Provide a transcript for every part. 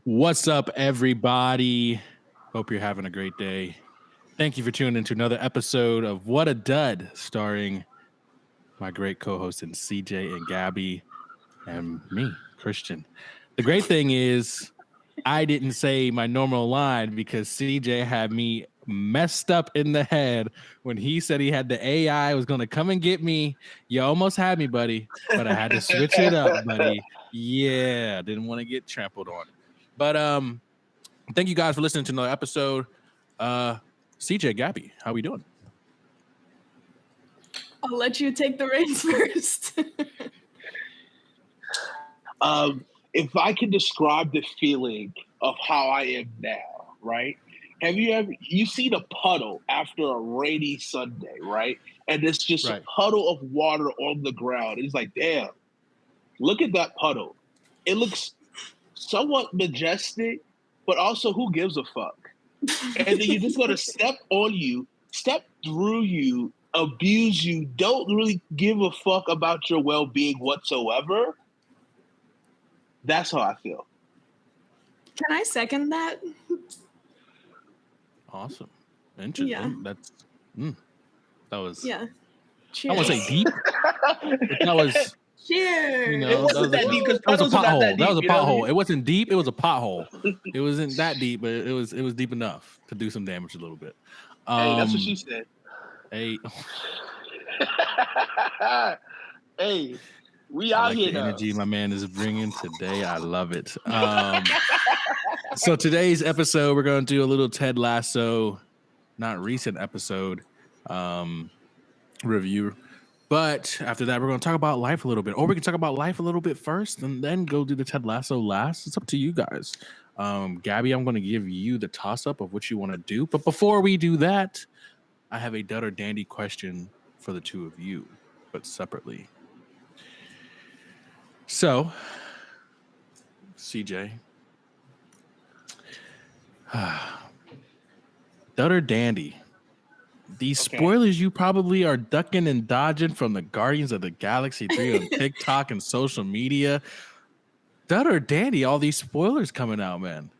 What's up, everybody? Hope you're having a great day. Thank you for tuning into another episode of Whattadud, starring my great co-hosts in CJ and Gabby and me, Christian. The great thing is I didn't say my normal line because CJ had me messed up in the head when he said he had the AI was going to come and get me. You almost had me, buddy, but I had to switch it up, buddy. Yeah, didn't want to get trampled on. But thank you guys for listening to another episode. CJ, Gabby, how we doing? I'll let you take the reins first. If I can describe the feeling of how I am now, right? Have you seen a puddle after a rainy Sunday, right? And it's just a puddle of water on the ground. It's like, damn, look at that puddle. It looks somewhat majestic, but also who gives a fuck? And then you're just gonna step on you, step through you, abuse you, don't really give a fuck about your well-being whatsoever. That's how I feel. Can I second that? Awesome. Interesting. Yeah. That was Cheers. I want to say deep. That was Cheers. you know, It wasn't that deep because that was a pothole. That was a pothole. I It wasn't deep. It was a pothole. It wasn't that deep, but it was deep enough to do some damage a little bit. Hey, that's what she said. Hey, hey, we I out like here the now. energy my man is bringing today. I love it. So today's episode, we're going to do a little Ted Lasso, not recent episode review. But after that, we're going to talk about life a little bit. Or we can talk about life a little bit first and then go do the Ted Lasso last. It's up to you guys. Gabby, I'm going to give you the toss-up of what you want to do. But before we do that, I have a dud or dandy question for the two of you, but separately. So, CJ, dud or dandy? These spoilers you probably are ducking and dodging from the Guardians of the Galaxy 3 on TikTok and social media. Dud or dandy, all these spoilers coming out, man.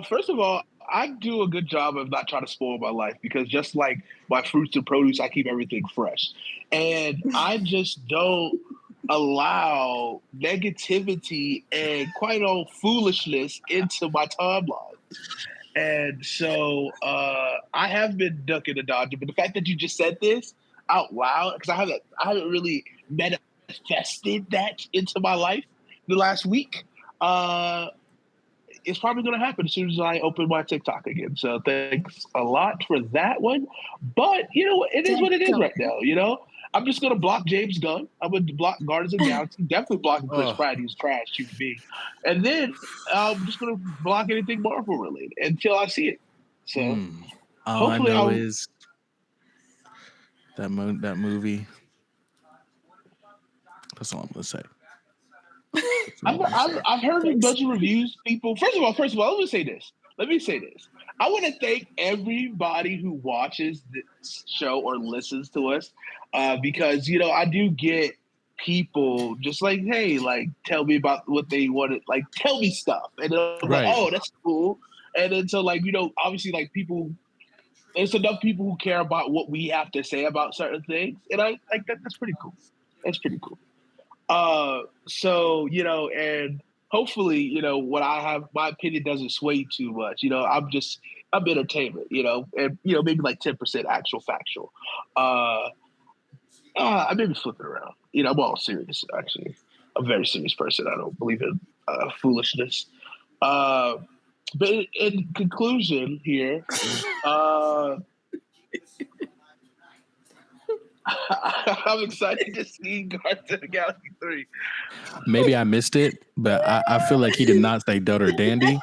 First of all, I do a good job of not trying to spoil my life because just like my fruits and produce, I keep everything fresh. And I just don't allow negativity and quite old foolishness into my timeline. And so I have been ducking and dodging, but the fact that you just said this out loud, because I haven't really manifested that into my life the last week, it's probably going to happen as soon as I open my TikTok again. So thanks a lot for that one. But, you know, it is what it is right now, you know? I'm just going to block James Gunn. I'm going to block Guardians of the Galaxy. Definitely blocking Chris Pratt. He's trash, human being. And then I'm just going to block anything Marvel related until I see it. So all hopefully I know is that movie. That's all I'm going to say. I've heard a bunch of reviews. People, first of all, let me say this. I want to thank everybody who watches this show or listens to us because, you know, I do get people just like, hey, like, tell me about what they wanted. Like, tell me stuff. And they're like, oh, that's cool. And then so, like, you know, obviously, like, people, there's enough people who care about what we have to say about certain things. And I like that. That's pretty cool. So, you know, and hopefully, you know, what I have, my opinion doesn't sway too much. You know, I'm entertainment, you know, and, you know, maybe like 10% actual factual. I may be flipping around. You know, I'm all serious, actually. I'm a very serious person. I don't believe in foolishness. But in conclusion here, I'm excited to see Guardians of the Galaxy 3. Maybe I missed it, but I feel like he did not say dud or dandy.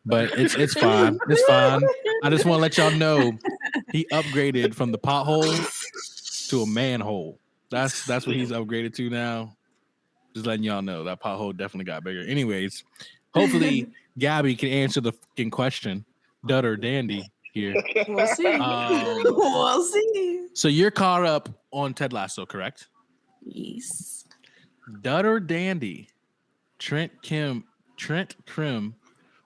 But it's fine. It's fine. I just want to let y'all know he upgraded from the pothole to a manhole. That's what he's upgraded to now. Just letting y'all know that pothole definitely got bigger. Anyways, hopefully Gabby can answer the fucking question, dud or dandy here. We'll see. We'll see. So you're caught up on Ted Lasso, correct? Yes. Dud or dandy? Trent Kim Trent Krim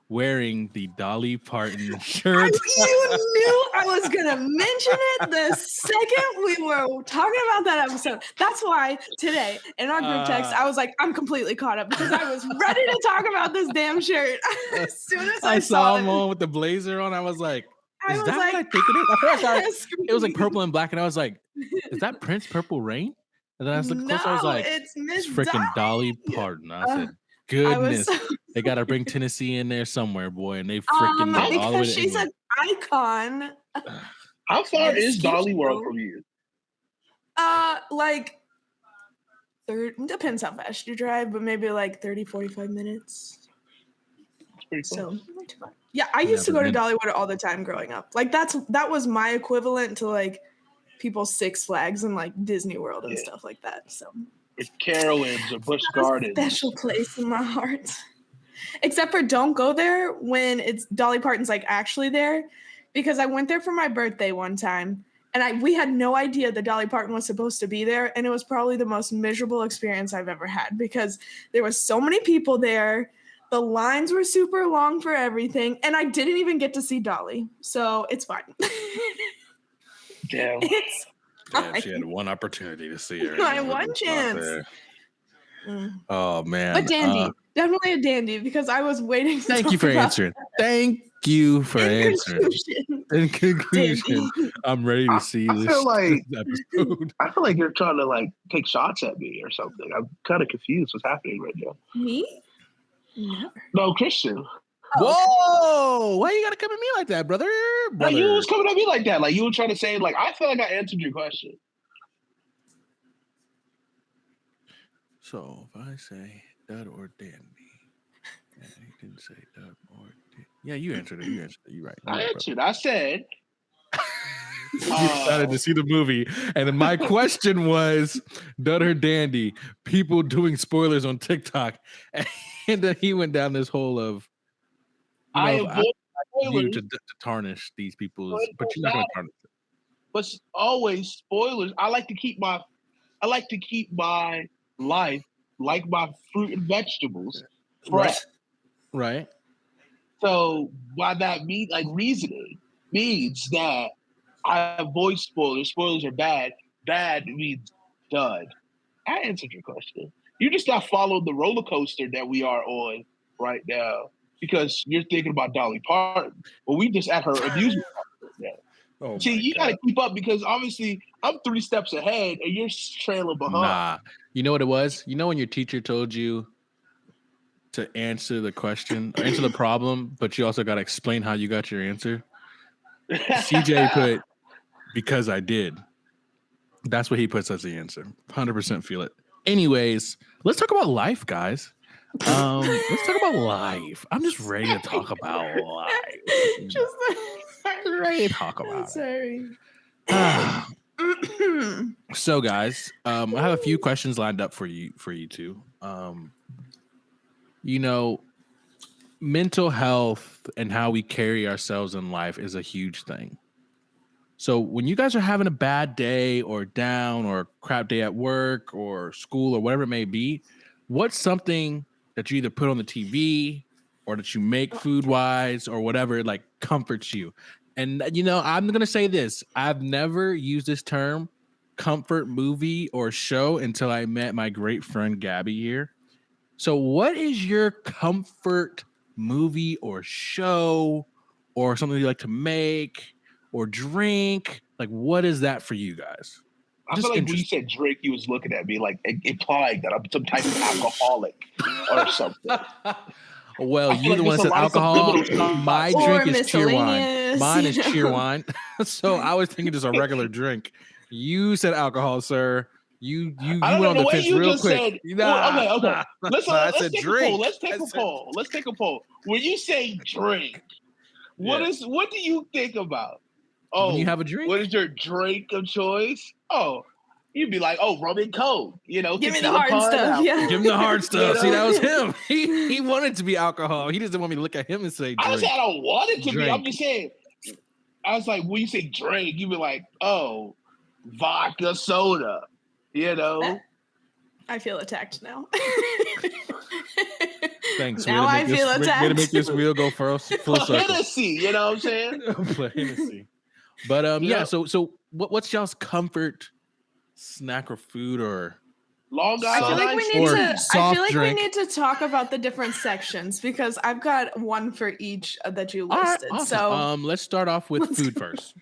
wearing the Dolly Parton shirt. You knew I was going to mention it the second we were talking about that episode. That's why today in our group text, I was like, I'm completely caught up because I was ready to talk about this damn shirt. As soon as I saw him it, on with the blazer on. I was like, I is was that like, what I think it is? At first, I it was like screaming. purple and black, and I was like, is that Prince Purple Rain? And then I was looking closer, I was No, like, it's Miss freaking Dolly Parton. I said, goodness, they got to bring Tennessee in there somewhere, boy, and they freaking did all the way because to she's England. an icon. How far is Dolly World from you? Like depends how fast you drive, but maybe like 30, 45 minutes. That's pretty close. So not too bad. Yeah, I used to go to Dollywood all the time growing up. Like that was my equivalent to like people's Six Flags and like Disney World and stuff like that. So it's Carowinds or Busch Gardens. Special place in my heart. Except for don't go there when it's Dolly Parton's like actually there, because I went there for my birthday one time and we had no idea that Dolly Parton was supposed to be there, and it was probably the most miserable experience I've ever had because there was so many people there. The lines were super long for everything, and I didn't even get to see Dolly, so it's fine. Damn. Damn, she had one opportunity to see her. My one chance. Oh man! But dandy, definitely a dandy, because I was waiting. Thank you for answering. Thank you for answering. In conclusion, I'm ready to see this episode. I feel like you're trying to like take shots at me or something. I'm kind of confused what's happening right now. Me? Never. No, Christian. Whoa! Why you gotta come at me like that, brother? Like you was coming at me like that. Like you were trying to say, like, I feel like I answered your question. So if I say dud or dandy, and you didn't say dud or dandy. Yeah, you answered it. You're right. I answered. I said. You decided to see the movie, and then my question was dud or dandy. People doing spoilers on TikTok, and then he went down this hole of. I avoid spoilers to tarnish these people's, but you're not going to tarnish it. But always spoilers. I like to keep my life like my fruit and vegetables fresh. Right. So by that reasoning means that I avoid spoilers. Spoilers are bad. Bad means dud. I answered your question. You just got followed the roller coaster that we are on right now. Because you're thinking about Dolly Parton. Well, we just at her amusement park now. Oh, see, you got to keep up because obviously I'm 3 steps ahead and you're trailing behind. Nah, you know what it was? You know when your teacher told you to answer the question, or answer the problem, but you also got to explain how you got your answer? CJ put, because I did. That's what he puts as the answer. 100% feel it. Anyways, let's talk about life, guys. Let's talk about life. I'm just ready to talk about life. Just ready to talk about it. So, guys, I have a few questions lined up for you two. Mental health and how we carry ourselves in life is a huge thing. So when you guys are having a bad day or down or a crap day at work or school or whatever it may be, what's something that you either put on the TV or that you make food-wise or whatever, like comforts you? And, I'm going to say this. I've never used this term, comfort movie or show, until I met my great friend Gabby here. So what is your comfort movie or show or something you like to make or drink? Like, what is that for you guys? I feel like when you said drink, you was looking at me like implying that I'm some type of alcoholic or something. Well, you're the one that said alcohol. My drink is cheer wine. Mine is cheer wine. So I was thinking just a regular drink. You said alcohol, sir. You went on the fence real quick. Okay. Let's said take drink. a poll. Let's take a poll. When you say drink, what do you think about? Oh, when you have a drink? What is your drink of choice? Oh, you'd be like, rum and Coke. Give me the hard stuff. Yeah. Give him the hard stuff. See, that was him. He wanted to be alcohol. He doesn't want me to look at him and say drink. I didn't say I don't want it to be. I'm just saying. I was like, when you say drink, you'd be like, vodka soda. I feel attacked now. Thanks. Now I feel Way to attacked. make this wheel go full circle. Hennessy, you know what I'm saying? Hennessy. But yeah. So what's y'all's comfort snack or food or Long I feel like we need or to. I soft feel like drink? we need to talk about the different sections because I've got one for each that you All right, listed. awesome. So let's start off with food first.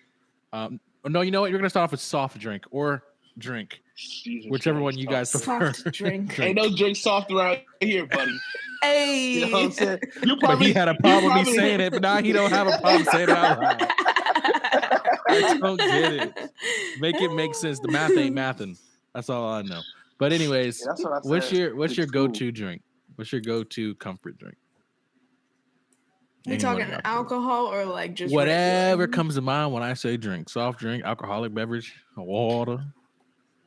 No, you know what? You're gonna start off with soft drink or drink, Jesus whichever Christ, one you guys prefer. soft drink. Ain't no drink soft around here, buddy. Hey, You know what I'm saying? You But he had a problem with me saying it, but now he don't have a problem saying it out loud. I don't get it. Make it make sense. The math ain't mathing. That's all I know. But anyways, Yeah, that's what I what's said. your It's go-to drink? What's your go-to comfort drink? We Anyone talking got alcohol or like just whatever regular? comes to mind when I say drink? Soft drink, alcoholic beverage, water.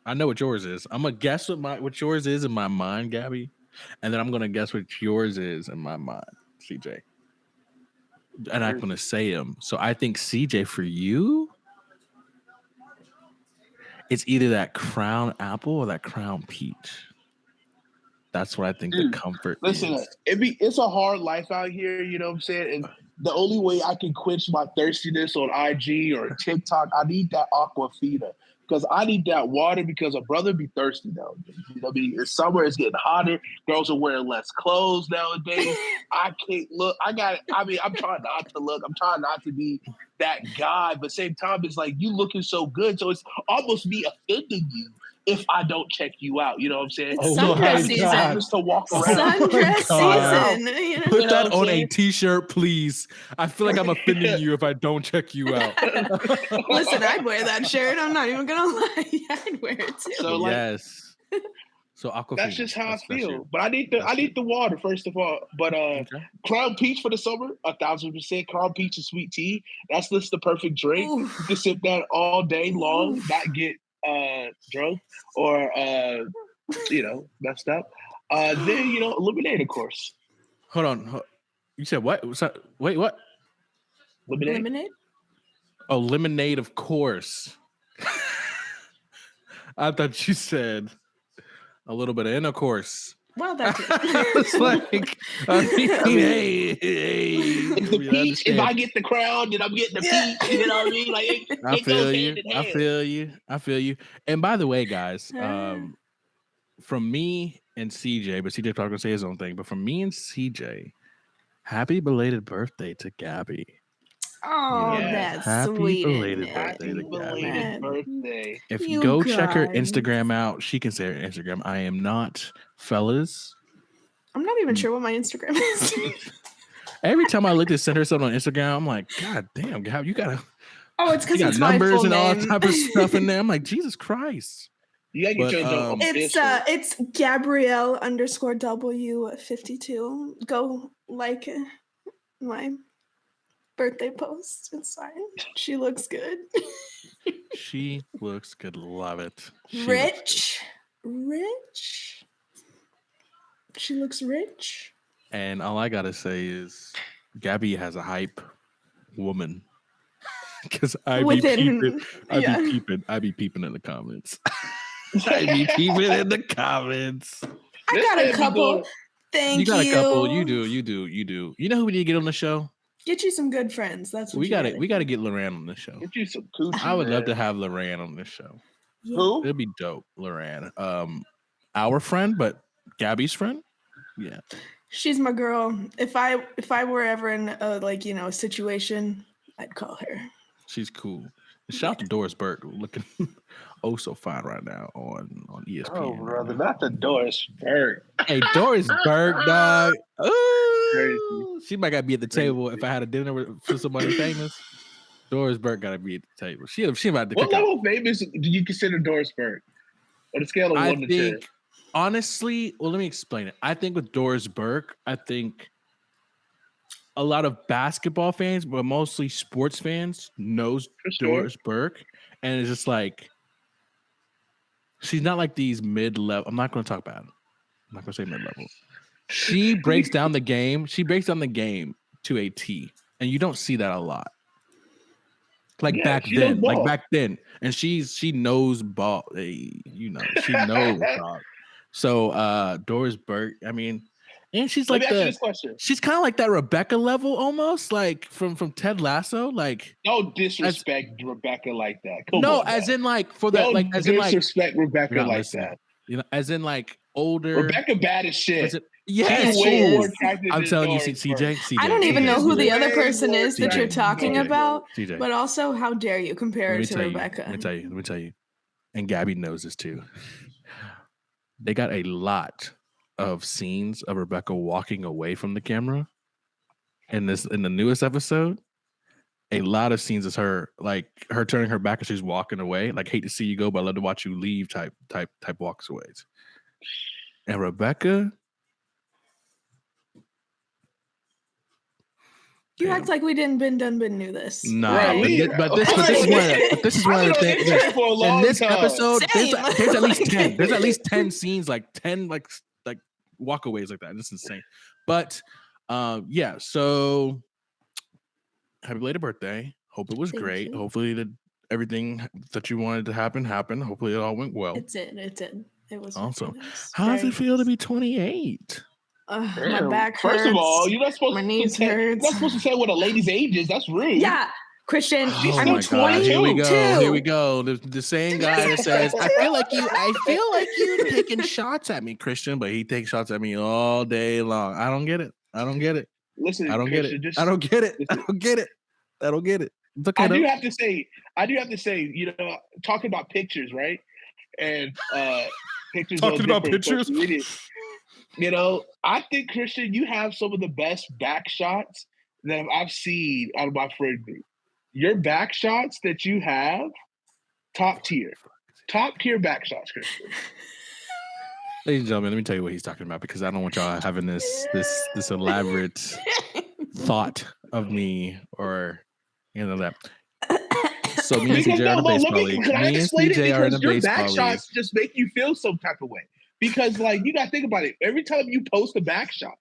I know what yours is. I'm gonna guess what yours is in my mind, Gabby, and then I'm gonna guess what yours is in my mind, CJ. And I'm gonna say them. So I think CJ for you, it's either that crown apple or that crown peach. That's what I think the comfort Listen, is. it's a hard life out here, you know what I'm saying? And the only way I can quench my thirstiness on IG or TikTok, I need that Aquafina. Because I need that water because a brother be thirsty nowadays. You know what I mean? It's summer, it's getting hotter. Girls are wearing less clothes nowadays. I can't look. I'm trying not to look. I'm trying not to be that guy. But same time, it's like you looking so good. So it's almost me offending you if I don't check you out. You know what I'm saying? It's sundress season. Just to walk around. Sundress season. Put You know? that on a t-shirt, please. I feel like I'm offending you if I don't check you out. Listen, I'd wear that shirt. I'm not even gonna lie. I'd wear it too. So like, yes. So Aquafina. that's just how I feel. you. But I need the water first of all. But Crown Peach for the summer, 1,000%. Crown Peach and sweet tea. That's just the perfect drink. Oof. You can sip that all day long, not get drunk or messed up. Then lemonade, of course. Hold on. You said what? Wait, what? Lemonade? Oh, lemonade, of course. I thought you said a little bit of intercourse. Well, that's It's like, I mean, hey. If the peach, if I get the crown, then I'm getting the peach. You know what I mean? Like I feel you. I feel you. And by the way, guys, from me and CJ, but CJ probably gonna say his own thing. But from me and CJ, happy belated birthday to Gabby. Oh, that's happy sweet. Belated Happy belated birthday. If you go check her Instagram out, she can say her Instagram. I am not, fellas. I'm not even sure what my Instagram is. Every time I look to send her something on Instagram, I'm like, God damn, Gab, you gotta. Oh, it's because you got it's numbers my full and all name. type of stuff in there. I'm like, Jesus Christ. You gotta get your it's Gabrielle _W52. Go like my birthday post. It's fine. She looks good. She looks good. Love it. Rich. She looks rich. And all I gotta say is, Gabby has a hype woman. Because I be peeping in the comments. I be peeping in the comments. I got a couple. Thank you. You got a couple. You do. You know who we need to get on the show? Get you some good friends. That's what we got to get Loran on this show. Get you some coochie. I would love to have Loran on this show. Yeah. Who? It'd be dope, Loran. Our friend, but Gabby's friend. Yeah. She's my girl. If I were ever in a situation, I'd call her. She's cool. Shout out to Doris Burke, looking oh so fine right now on ESPN. Oh, brother, not the Doris Burke. Hey, Doris Burke, dog. Ooh, she might gotta be at the table if I had a dinner for somebody famous. Doris Burke gotta be at the table. She about to. What level of famous do you consider Doris Burke? On a scale of 1 to 10. Honestly, well, let me explain it. I think with Doris Burke, I think a lot of basketball fans, but mostly sports fans, knows Doris Burke, and it's just like she's not like these mid-level. I'm not going to talk about it. I'm not going to say mid-level. She breaks down the game. She breaks down the game to a T, and you don't see that a lot. Back then, and she knows ball. She knows ball. So Doris Burke, I mean, And she's Let like me ask you this question. she's kind of like that Rebecca level almost, like from Ted Lasso. Like, Don't disrespect Rebecca like that. Come no, on, as now. in like for that, Don't like as in like disrespect Rebecca you're not like listening. that. You know, as in like older. Rebecca bad as shit. Yes, She's way more is. attractive I'm than telling you, Doris CJ, Burke. CJ. I don't even know who the other Way person more is that you're attractive than talking Doris about. Burke. CJ. But also, how dare you compare her to Rebecca? Let me tell you. And Gabby knows this too. They got a lot of scenes of Rebecca walking away from the camera. In the newest episode, a lot of scenes is her turning her back as she's walking away. Like, hate to see you go, but I love to watch you leave type walks away. And Rebecca, You act like we didn't knew this. Nah, okay? but this is one of the things. In this episode, there's at least 10. There's at least 10 scenes, like 10 like walkaways like that. It's insane. But yeah, so happy belated birthday. Hope it was great. Hopefully that everything that you wanted to happen happened. Hopefully it all went well. It did. It was awesome. How does it feel to be 28? My back hurts. First of all, you're not supposed my knees hurt. You're not supposed to say what a lady's age is. That's rude. Yeah, Christian. Oh my God! Here we go. Here we go. The same guy that says, "I feel like you taking shots at me, Christian," but he takes shots at me all day long. I don't get it. Listen, I don't Christian, get it. I don't get it. It's okay, I do have to say, you know, talking about pictures, right? And pictures. Talking about pictures. You know, I think, Christian, you have some of the best back shots that I've seen out of my friend group. Your back shots that you have, top tier back shots, Christian. Ladies and gentlemen, let me tell you what he's talking about, because I don't want y'all having this elaborate thought of me or that. So me and CJ are in a baseball league. Me and CJ are in a baseball league. Your back shots just make you feel some type of way. Because, like, you got to think about it. Every time you post a back shot,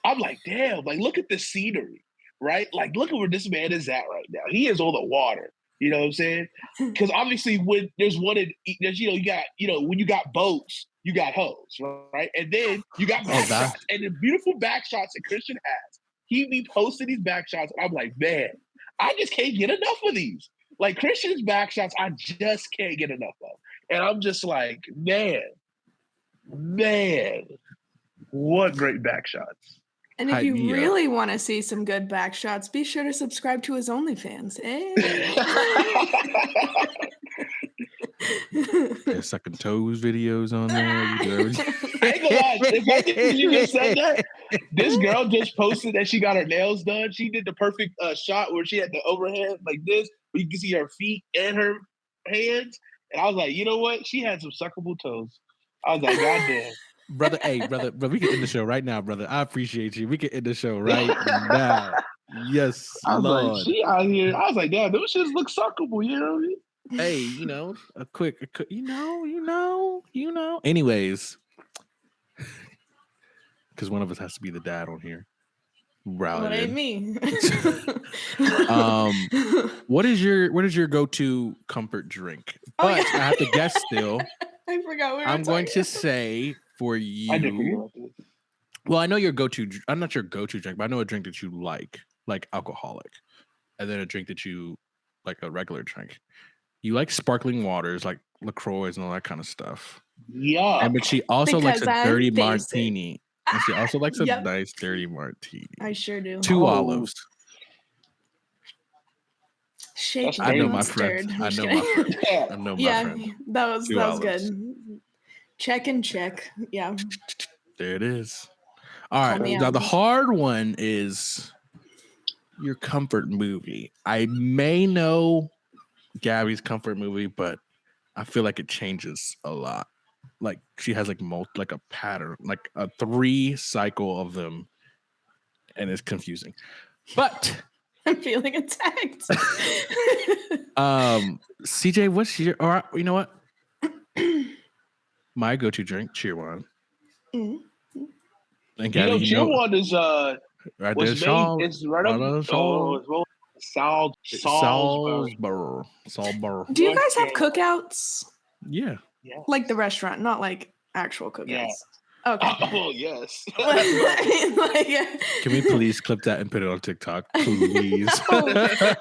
I'm like, damn, like, look at the scenery, right? Like, look at where this man is at right now. He is on the water. You know what I'm saying? Because obviously when there's when you got boats, you got hoes, right? And then you got back shots. And the beautiful back shots that Christian has, he be posting these back shots. And I'm like, man, I just can't get enough of these. Like, Christian's back shots, I just can't get enough of. And I'm just like, man, what great back shots. And if you really want to see some good back shots, be sure to subscribe to his OnlyFans. There's sucking toes videos on there. I ain't gonna lie. The fact that you just said that, this girl just posted that she got her nails done. She did the perfect shot where she had the overhead like this, where you can see her feet and her hands. And I was like, you know what? She had some suckable toes. I was like, God damn. Brother, we can end the show right now, brother. I appreciate you. We can end the show right now. Yes, I was Lord. like, she out here. I was like, damn, those shits look suckable, you know what I mean? Hey, a quick, you know. Anyways, because one of us has to be the dad on here. What ain't me? What is your go-to comfort drink? But I have to guess still. I forgot. I'm going to say for you. I did forget about this. Well, I know your go-to. I'm not your go-to drink, but I know a drink that you like alcoholic, and then a drink that you like, a regular drink. You like sparkling waters, like LaCroix and all that kind of stuff. Yeah. But she also likes a dirty basic. martini. And she also likes a nice dirty martini. I sure do. 2 olives. Shaking I know my friend. I know my friend. That was good. Check and check. Yeah. There it is. All right. Now the hard one is your comfort movie. I may know Gabby's comfort movie, but I feel like it changes a lot. Like she has like a pattern, like a 3 cycle of them, and it's confusing. But I'm feeling attacked. CJ, what's your? Or you know what? My go-to drink, Cheerwine. Mm-hmm. And Gabby, Cheerwine is right there. It's right up. Salisbury. Do you guys have cookouts? Yeah. Like the restaurant, not like actual cookouts. Yeah. Okay. Oh yes. Can we please clip that and put it on TikTok, please? No. Do you guys have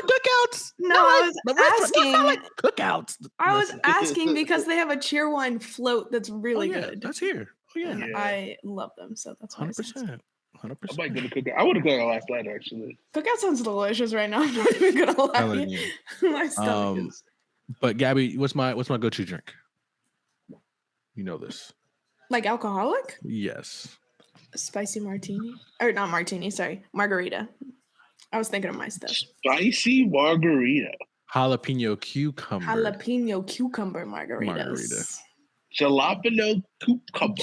cookouts? No, I was the restaurant does not asking. like cookouts. I was asking because they have a Cheerwine float that's really yeah, good. That's here. Oh yeah, And I love them, so that's why 100%. I might go to cookout. I would have gone last night actually. Cookout sounds delicious right now. I'm not even gonna lie. Telling you. My stomach is. But Gabby, what's my go-to drink? You know this. Like alcoholic? Yes. Spicy martini? Or not martini, sorry. Margarita. I was thinking of my stuff. Spicy margarita. Jalapeno cucumber. Jalapeno cucumber margaritas. Jalapeno cucumber.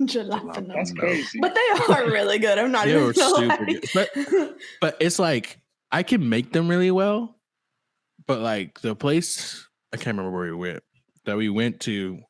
Jalapeno. That's crazy. But they are really good. I'm not They even were gonna super lie. good. But it's like I can make them really well. But like the place, I can't remember where we went to,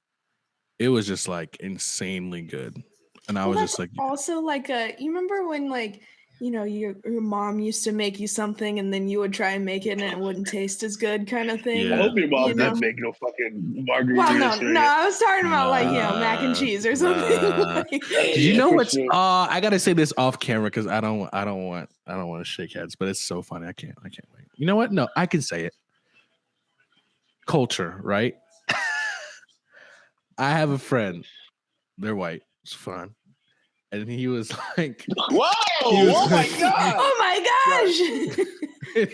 it was just like insanely good. And I was just like, also like you remember when like, you know, your mom used to make you something and then you would try and make it and it wouldn't taste as good kind of thing. Yeah. I hope your mom You know? didn't make no fucking margarita. Well, no, I was talking about like, you know, mac and cheese or something. Like, Did you know what's I gotta say this off camera because I don't want to shake heads, but it's so funny. I can't wait. You know what? No, I can say it. Culture, right? I have a friend. They're white. It's fun. And he was like, "Whoa! Oh my god! Oh my gosh!"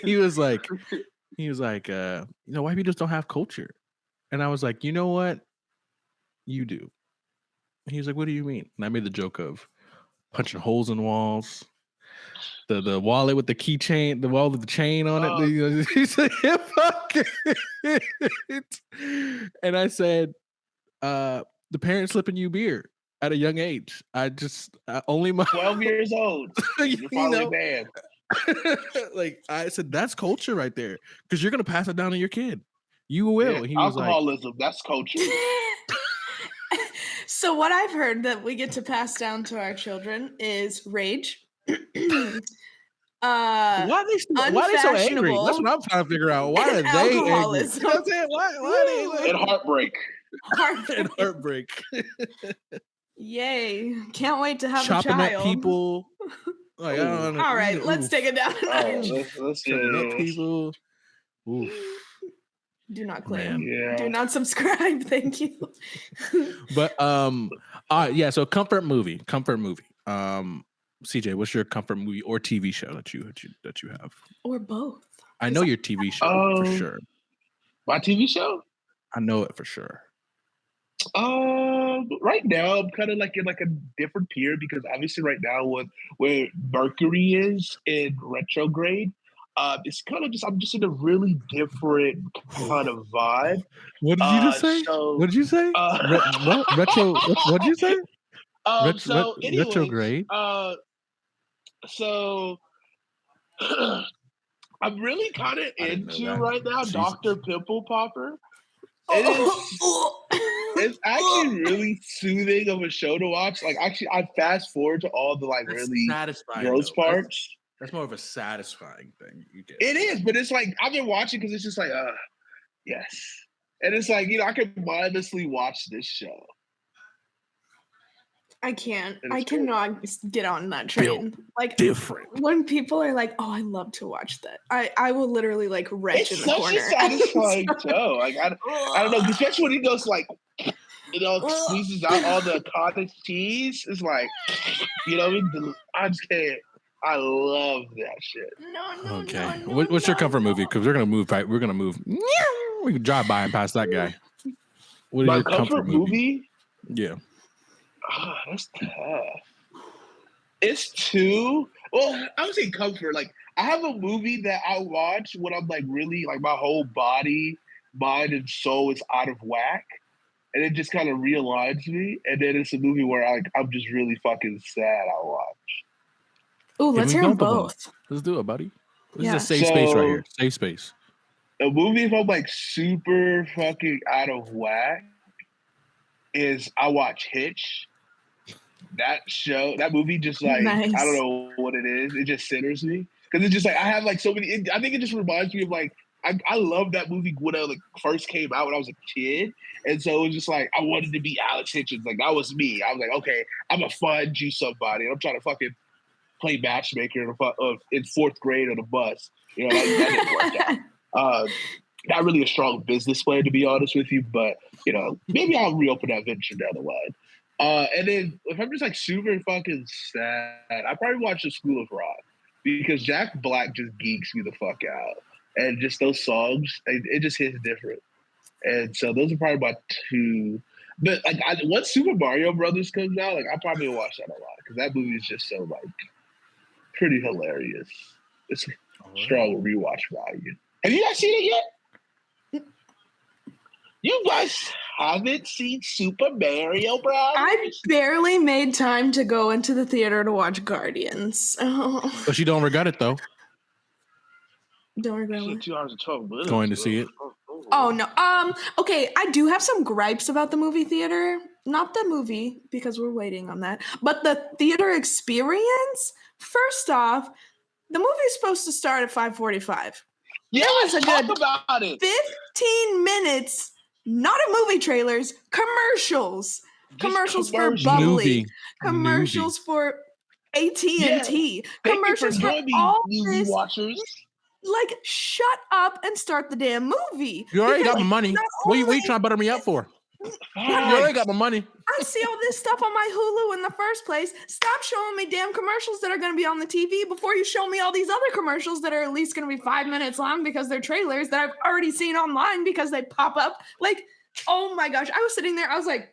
he was like, you know, white people just don't have culture. And I was like, you know what? You do. He was like, what do you mean? And I made the joke of punching holes in walls, the wallet with the keychain, the wallet with the chain on it. He said, fuck it. And I said, the parents slipping you beer at a young age. Only my 12 years old. You're finally banned. Like I said, that's culture right there. Because you're gonna pass it down to your kid. You will. Yeah, He was alcoholism, that's culture. So what I've heard that we get to pass down to our children is rage. Why are they so angry? That's what I'm trying to figure out. Why are they angry? You know what I'm saying? Why are they and heartbreak. And heartbreak. Yay. Can't wait to have chopping a child. Up people. Like, I don't know. All right, let's take it down a notch. Let's chopping up people. Oof. Do not claim. Yeah. Do not subscribe. Thank you. But yeah, so comfort movie. CJ, what's your comfort movie or TV show that you have? Or both. I know your TV show for sure. My TV show? I know it for sure. Right now I'm kind of like in like a different period because obviously right now where Mercury is in retrograde, it's kind of I'm just in a really different kind of vibe. What did you just say? What did you say? Retro? What did you say? Anyways, retrograde. So I'm really kind of into right now Jesus. Dr. Pimple Popper. It's actually really soothing of a show to watch. Like, actually, I fast forward to all the like really gross parts. That's more of a satisfying thing. You get. It is, but it's like I've been watching because it's just like, yes, and it's like I can mindlessly watch this show. I can't. I cannot get on that train. Like different. When people are like, "Oh, I love to watch that," I will literally like retch in the corner. It's such a satisfying show. Like I don't know, especially when he goes like, squeezes out all the cottage cheese. It's like, I just can't. I love that shit. No. Okay. What's your comfort movie? Because we're gonna move. Right? We're gonna move. We can drive by and pass that guy. What is my your comfort movie? Yeah. That's tough. It's two. Well, I would say comfort. Like I have a movie that I watch when I'm like really like my whole body, mind, and soul is out of whack, and it just kind of realigns me. And then it's a movie where I'm just really fucking sad. I watch. Oh, let's hear them both. Let's do it, buddy. This is a safe space right here. Safe space. A movie if I'm like super fucking out of whack is I watch Hitch. That movie just like, nice. I don't know what it is. It just centers me. Because it's just like, I have like so many, I think it just reminds me of like I love that movie when it first came out when I was a kid, and so it was just like I wanted to be Alex Hitchens. Like that was me. I was like, okay, I'm a fun you somebody, and I'm trying to fucking play matchmaker in fourth grade on the bus. You know, that didn't work out. Not really a strong business plan, to be honest with you, but you know, maybe I'll reopen that venture down the line. And then if I'm just like super fucking sad, I probably watch The School of Rock because Jack Black just geeks me the fuck out, and just those songs, it just hits different. And so those are probably my two. But like, once Super Mario Brothers comes out, like I probably watch that a lot because that movie is just so like pretty hilarious. It's strong rewatch value. Have you guys seen it yet? You guys haven't seen Super Mario Bros. I barely made time to go into the theater to watch Guardians. Oh. But you don't regret it though. Don't regret it. 2 hours and 12 minutes. Going to see it. Oh no. Okay, I do have some gripes about the movie theater. Not the movie, because we're waiting on that. But the theater experience. First off, the movie is supposed to start at 5:45. Yeah, That was a talk good about it. 15 minutes. Not in movie trailers, commercials. Commercials for commercials. Bubbly. Commercials for AT&T. Thank Commercials you for for joining me, all movie this. watchers. Like, shut up and start the damn movie. You already Because got my money. not What you only- trying to butter me up for? You Facts. already got my money. I see all this stuff on my Hulu in the first place. Stop showing me damn commercials that are going to be on the TV before you show me all these other commercials that are at least going to be 5 minutes long because they're trailers that I've already seen online because they pop up. Like, oh my gosh. I was sitting there. I was like,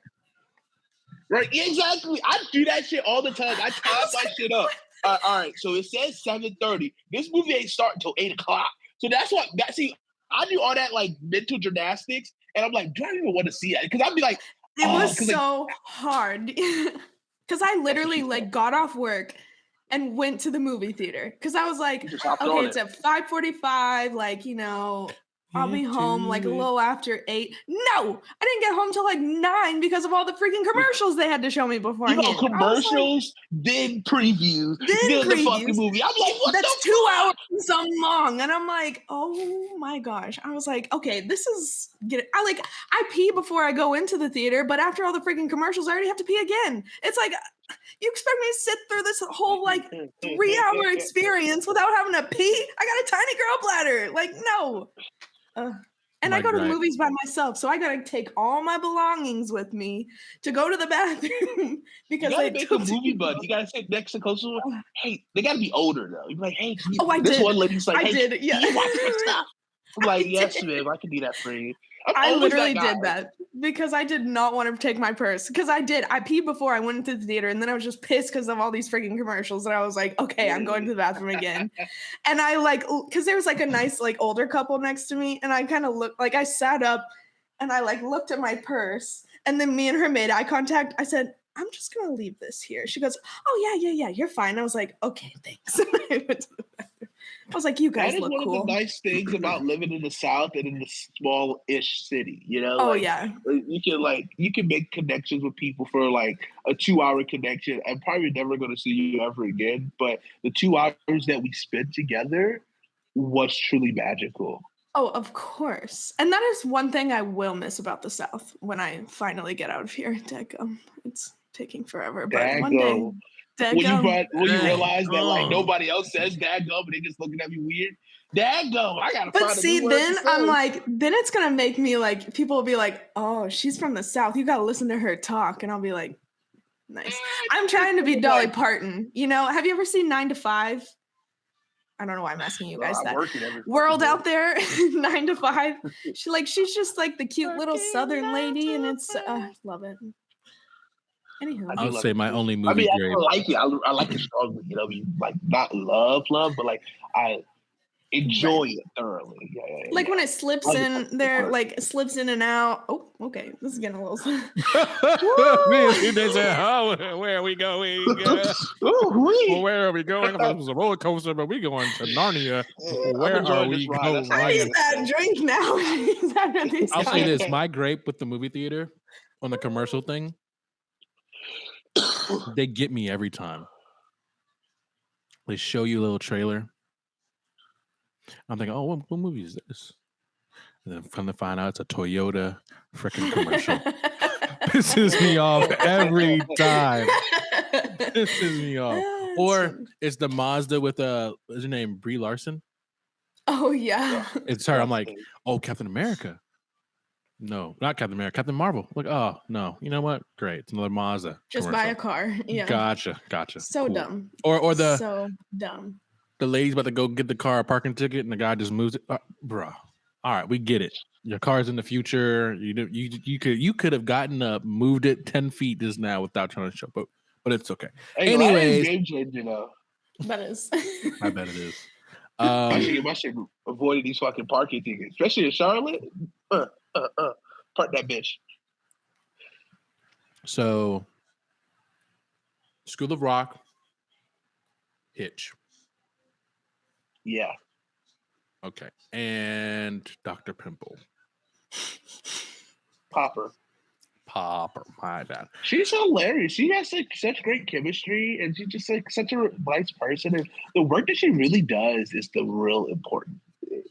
Right, exactly. I do that shit all the time. I time my shit up. All right, so it says 7:30. This movie ain't starting until 8 o'clock. So that's what, see, I do all that like mental gymnastics, and I'm like, do I even want to see it? Because I'd be like, it was 'cause, so hard. Because I literally like got off work and went to the movie theater. Because I was like, just hopped okay, on it's it. at 5:45. Like, you know, I'll be home like a little after 8. No, I didn't get home till like 9 because of all the freaking commercials they had to show me beforehand. You know, commercials, then previews, then the fucking previews. movie. I'm like, what That's the 2 fuck? hours and some long. And I'm like, oh my gosh. I was like, okay, this is I pee before I go into the theater, but after all the freaking commercials, I already have to pee again. It's like, you expect me to sit through this whole like 3-hour experience without having to pee? I got a tiny girl bladder. Like, no. And I go to the movies by myself, so I gotta take all my belongings with me to go to the bathroom because you they gotta make a movie buddy. You gotta sit next to close to one. Hey, they gotta be older though. You're like, hey, this one lady's like, hey, can you watch my stuff? I'm like, yes, ma'am, I can do that for you. I literally did that because I did not want to take my purse. Because I peed before I went into the theater, and then I was just pissed because of all these freaking commercials. And I was like, okay, I'm going to the bathroom again. And I like, because there was like a nice like older couple next to me, and I kind of looked like I sat up, and I like looked at my purse, and then me and her made eye contact. I said, I'm just gonna leave this here. She goes, oh yeah, you're fine. I was like, okay, thanks. And I went to the bathroom. I was like, you guys look cool. That is one of the nice things about living in the South and in a small-ish city, you know? Oh, like, yeah. You can make connections with people for like a 2-hour connection. I'm probably never going to see you ever again, but the 2 hours that we spent together was truly magical. Oh, of course. And that is one thing I will miss about the South when I finally get out of here. Dadgum. It's taking forever, but one day. When you realize that like nobody else says dadgum and they just looking at me weird, dadgum, I gotta find a new word then to I'm say. like, then it's gonna make me like, people will be like, oh, she's from the South, you gotta listen to her talk, and I'll be like, nice. I'm trying to be Dolly Parton, you know. Have you ever seen 9 to 5? I don't know why I'm asking you guys that. World out there, 9 to 5. She's just like the cute little Southern lady, and it's love it. Anyhow, I would say my only movie grade. I like it. I like it strongly. You know, like not love, but like I enjoy it thoroughly. Yeah. Like when it slips in there, like slips in and out. Oh, okay. This is getting a little. They say, "Oh, where are we going? Well, where are we going? It was a roller coaster, but we're going to Narnia. Where are we going?" I need that drink now. I'll say this: my gripe with the movie theater on the commercial thing. They get me every time. They show you a little trailer. I'm thinking, oh, what movie is this? And then come to find out it's a Toyota freaking commercial. Pisses me off every time. Pisses me off. Or it's the Mazda with what's her name? Brie Larson. Oh yeah. It's her. I'm like, oh, Captain America. No, not Captain America. Captain Marvel. Like, oh no. You know what? Great. It's another Mazda. Just commercial. buy a car. Yeah. Gotcha. So cool. dumb. Or the so dumb. The lady's about to go get the car a parking ticket, and the guy just moves it. Bruh. All right, we get it. Your car's in the future. You could have gotten up, moved it 10 feet just now without trying to show, but it's okay. Hey, anyways, game changer though. That is. I bet it is. I should get my shit avoiding these fucking parking tickets, especially in Charlotte. Park that bitch. So, School of Rock, Hitch. Yeah. Okay. And Dr. Pimple. Popper, my bad. She's hilarious. She has like such great chemistry, and she's just like such a nice person. And the work that she really does is the real important thing.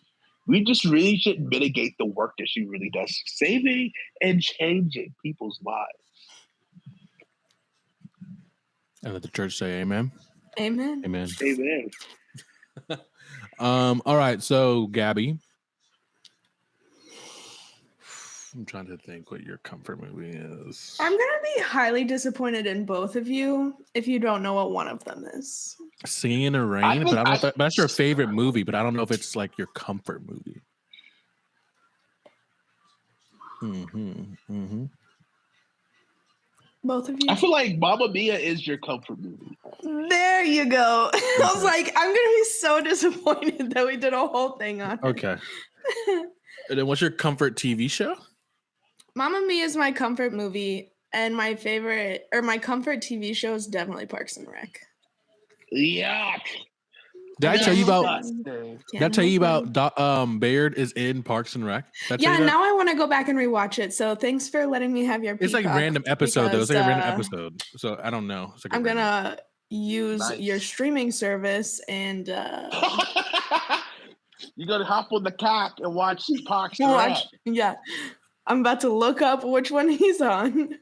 We just really should mitigate the work that she really does, saving and changing people's lives. And let the church say amen. Amen. Amen. All right, so Gabby, I'm trying to think what your comfort movie is. I'm gonna be highly disappointed in both of you if you don't know what one of them is. Singing in the Rain, but I don't know if that's your favorite movie, but I don't know if it's like your comfort movie. Both of you. I feel like Mamma Mia is your comfort movie. There you go. I was like, I'm gonna be so disappointed that we did a whole thing on it. Okay. And then what's your comfort TV show? Mamma Mia is my comfort movie, and my favorite or my comfort TV show is definitely Parks and Rec. Yuck. Did I tell you about Baird is in Parks and Rec? Yeah, now I want to go back and rewatch it. So thanks for letting me have your It's like a random episode though. It's like a random episode. So I don't know. Like I'm gonna use your streaming service and you're gonna hop on the cock and watch Parks and Rec. Yeah. I'm about to look up which one he's on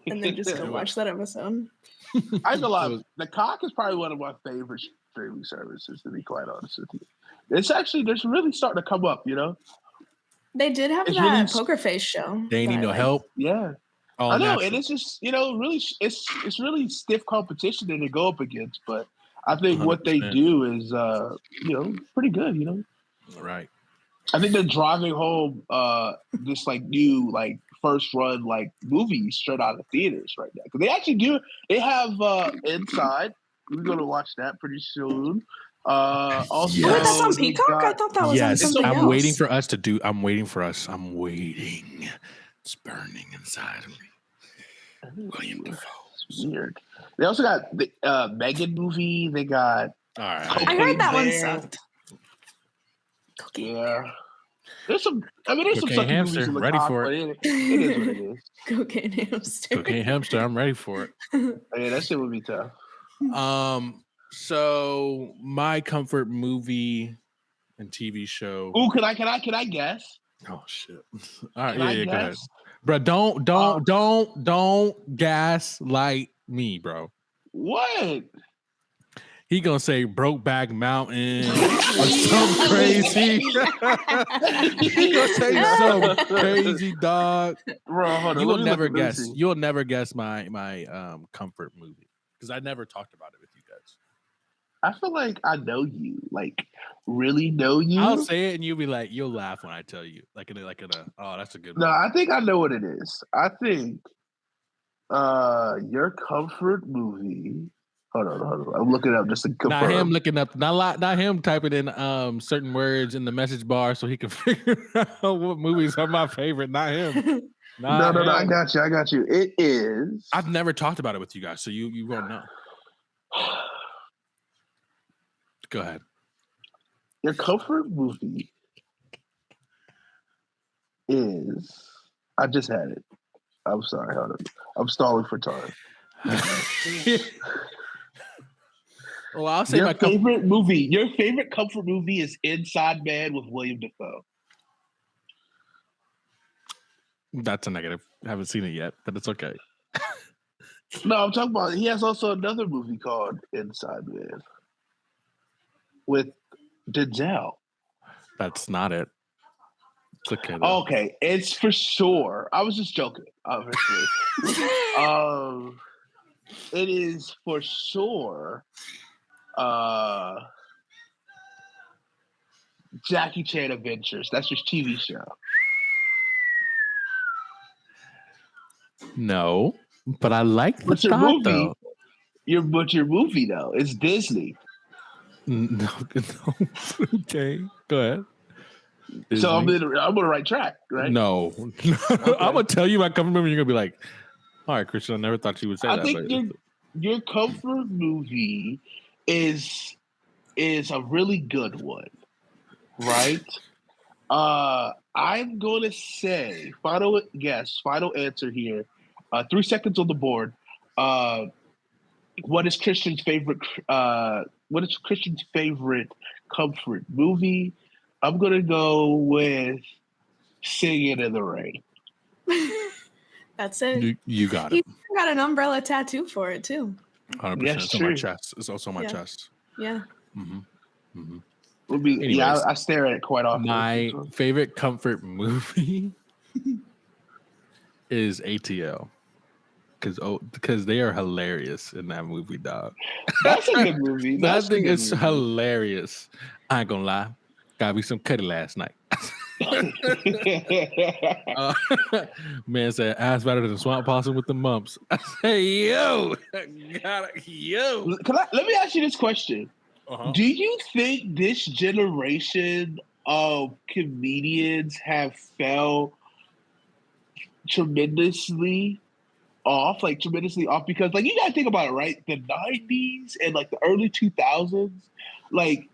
and then just go watch that episode. I ain't gonna lie, the cock is probably one of my favorite streaming services, to be quite honest with you. It's actually just really starting to come up, you know. They did have that Poker Face show. They need no help. Yeah. I know, and it's just, you know, really it's really stiff competition that they go up against, but I think 100%. What they do is you know, pretty good, you know. Right. I think they're driving home this like new like first run like movies straight out of theaters right now. Because they actually do. They have Inside. We're gonna watch that pretty soon. Also, that's on Peacock. I thought that was on something else. I'm waiting for us to do. I'm waiting. It's burning inside of me. William Dafoe. Weird. They also got the Megan movie. They got. All right. I heard that one sucked. Yeah. There's some Cocaine some Hamster. movies Ready for it. It is what it is. Cocaine Hamster. Cocaine Hamster. I'm ready for it. Yeah, that shit would be tough. So my comfort movie and TV show. Ooh, can I guess? Oh shit! All right, can go ahead, bro. Don't gaslight me, bro. What? He gonna say Brokeback Mountain or something crazy. He gonna say something crazy, dog. Bro, hold on. You will never guess. You'll never guess my comfort movie because I never talked about it with you guys. I feel like I know you, like really know you. I'll say it and you'll be like, you'll laugh when I tell you, like in a oh, that's a good. No, movie. I think I know what it is. I think your comfort movie. Hold on. I'm looking up just to confirm. Not him looking up, not him typing in certain words in the message bar so he can figure out what movies are my favorite. Not him. No. I got you. It is. I've never talked about it with you guys, so you won't know. Go ahead. Your comfort movie is. I just had it. I'm sorry. Hold on. I'm stalling for time. Well, I'll say your favorite movie. Your favorite comfort movie is Inside Man with William Dafoe. That's a negative. I haven't seen it yet, but it's okay. No, I'm talking about. He has also another movie called Inside Man with Denzel. That's not it. It's okay though. Okay, it's for sure. I was just joking, obviously. It is for sure. Jackie Chan Adventures. That's his TV show. No, but I like the But your thought movie, though. your movie though, it's Disney. No. Okay, go ahead. So I'm Disney. on the right track, right? No. Okay. I'm gonna tell you my comfort movie. You're gonna be like, all right, Christian. I never thought you would say I that. think your comfort movie is a really good one, right? I'm gonna say final answer here. 3 seconds on the board. What is Christian's favorite? What is Christian's favorite comfort movie? I'm gonna go with Singing in the Rain. That's it. You got He it. got an umbrella tattoo for it too. 100%. Yes, It's on my true. chest. It's also on my chest. Yeah. Mm-hmm. Mm-hmm. Yeah, I stare at it quite often. My favorite comfort movie is ATL. Because they are hilarious in that movie, dog. That's a good movie. That thing is hilarious. I ain't gonna lie. Got me some cutty last night. Man said, ass better than swamp possum with the mumps. I say, yo. Let me ask you this question. Uh-huh. Do you think this generation of comedians have fell tremendously off? Because like you gotta think about it, right? The 90s and like the early 2000s, like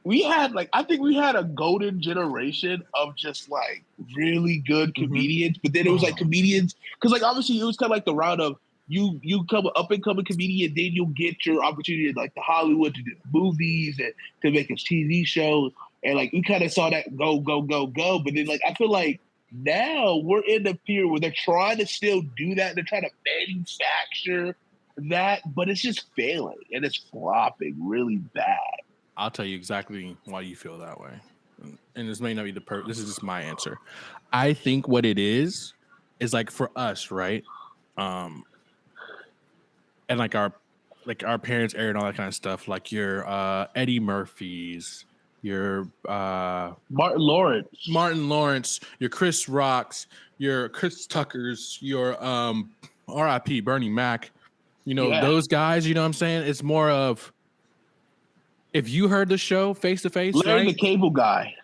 I think we had a golden generation of just like really good comedians, but then it was like comedians because like obviously it was kind of like the route of you come up and coming comedian, then you'll get your opportunity in like the Hollywood to do movies and to make a TV show, and like we kind of saw that go, but then like I feel like now we're in the period where they're trying to still do that, they're trying to manufacture that, but it's just failing and it's flopping really bad. I'll tell you exactly why you feel that way. And this may not be this is just my answer. I think what it is like for us, right? And like our parents' era and all that kind of stuff, like your Eddie Murphys, your Martin Lawrence, your Chris Rocks, your Chris Tuckers, your R.I.P. Bernie Mac, those guys, you know what I'm saying? It's more of if you heard the show face to face, Larry right? the Cable Guy.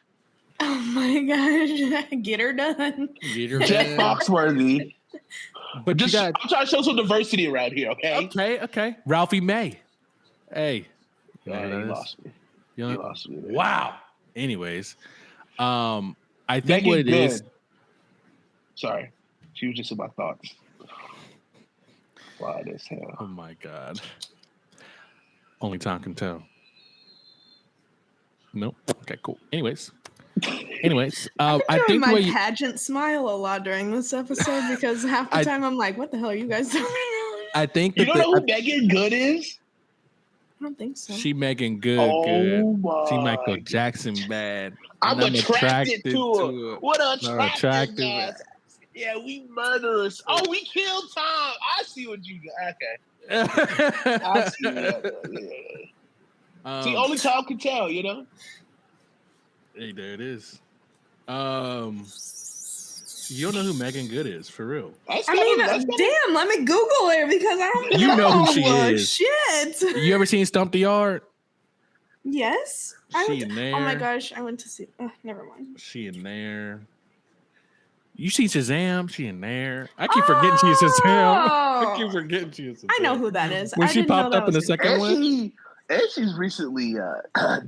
Oh my gosh. Get her done. Jeff Foxworthy. But I'm trying to show some diversity around here, okay? Okay. Ralphie May. Hey. You lost me. You lost me. Wow. Anyways, I think Megan what it is. Sorry. She was just in my thoughts. Wild as hell. Oh my God. Only time can tell. Nope. Okay, cool. Anyways, I think my pageant smile a lot during this episode because half the time I'm like, what the hell are you guys doing? I think you don't know who Megan Good is? I don't think so. She Megan Good. She Michael Jackson bad. I'm attracted to her. What an attractive ass. Yeah, we murderers. Oh, we killed Tom. I see what you got. Okay. I see that. Yeah. See, only Tom can tell, you know? Hey, there it is. You don't know who Megan Good is, for real. Damn, let me Google her because I don't know. You know who she is. Shit. You ever seen Stump the Yard? Yes. She in there. Oh my gosh, I went to see. Never mind. She in there. You see Shazam? She in there. I keep forgetting she is Shazam. I know who that is. When she popped up in the second one. And she's recently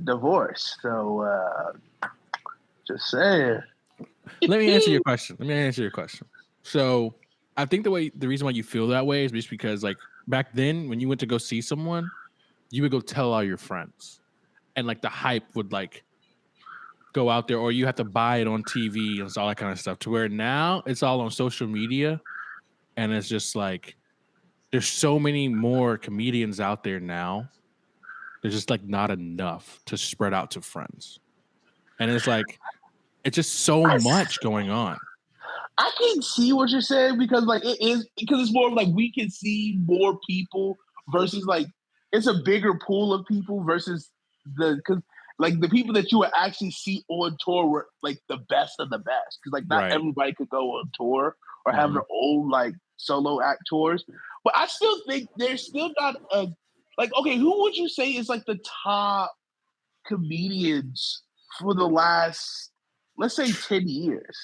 divorced. So, just saying. Let me answer your question. So, I think the reason why you feel that way is just because, like, back then when you went to go see someone, you would go tell all your friends, and like the hype would like go out there, or you have to buy it on TV and all that kind of stuff. To where now it's all on social media, and it's just like there's so many more comedians out there now. There's just like not enough to spread out to friends, and it's like it's just so much going on. I can see what you're saying because like it is because it's more of like we can see more people versus like it's a bigger pool of people versus because like the people that you would actually see on tour were like the best of the best because like not Right. everybody could go on tour or have their own like solo act tours. But I still think there's still not a like okay, who would you say is like the top comedians for the last let's say 10 years?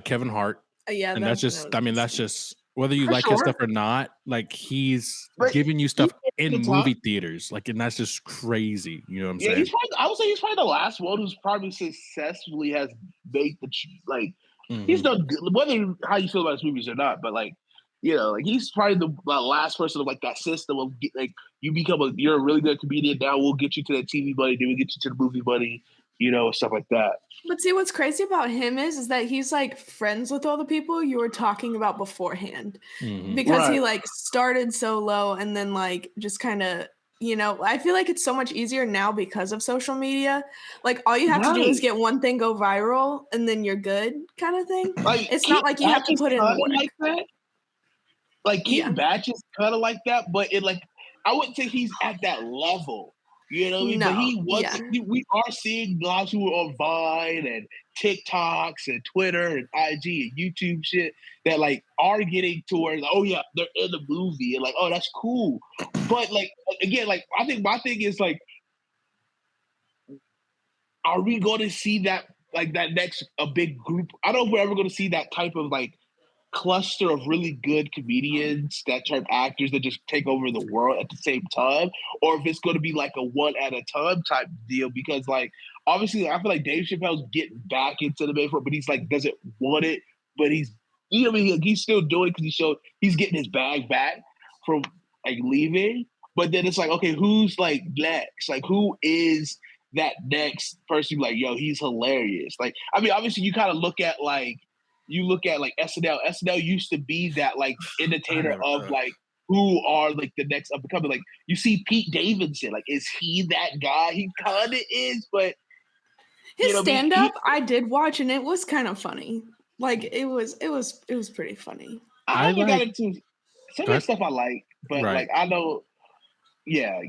Kevin Hart. Yeah, And that's just, I mean, that's just whether you For like his sure. stuff or not, like he's But giving you stuff he's in the top. movie theaters. Like, and that's just crazy. You know what I'm Yeah, saying? he's probably. I would say he's probably the last one who's probably successfully has made the like. He's Mhm. done good, whether how you feel about his movies or not, but like you know, like he's probably the last person of like that system of like you're a really good comedian. Now we'll get you to that TV money, then we'll get you to the movie money, you know, stuff like that. But see, what's crazy about him is that he's like friends with all the people you were talking about beforehand, Mhm. because he Right. like started so low and then like just kind of, you know, I feel like it's so much easier now because of social media. Like all you have to do is Right. get one thing go viral and then you're good, kind of thing. Like It's Keith not like you have Batch to is put in kind of work. like that. Like Keith Yeah. Batch is kind of like that, but it like I wouldn't say he's at that level. You know what I mean? But No. he was. Yeah. We are seeing guys who are on Vine and TikToks and Twitter and IG and YouTube shit that like are getting towards. Oh yeah, they're in the movie and like oh that's cool. But like again, like I think my thing is like, are we going to see that like that next a big group? I don't know if we're ever going to see that type of like cluster of really good comedians, that type actors that just take over the world at the same time, or if it's going to be like a one at a time type deal. Because like obviously, I feel like Dave Chappelle's getting back into the main front, but he's like doesn't want it, but he's you know what I mean he's still doing it because he's getting his bag back from like leaving. But then it's like okay, who's like next? Like who is that next person? Like yo, he's hilarious. Like I mean, obviously you kind of look at like SNL. SNL used to be that like indicator of like who are like the next up and coming. Like you see Pete Davidson, like is he that guy? He kind of is, but His you know, stand up I did watch and it was kind of funny. Like it was pretty funny. I haven't got into some of the stuff I like, but Right. like I know, yeah,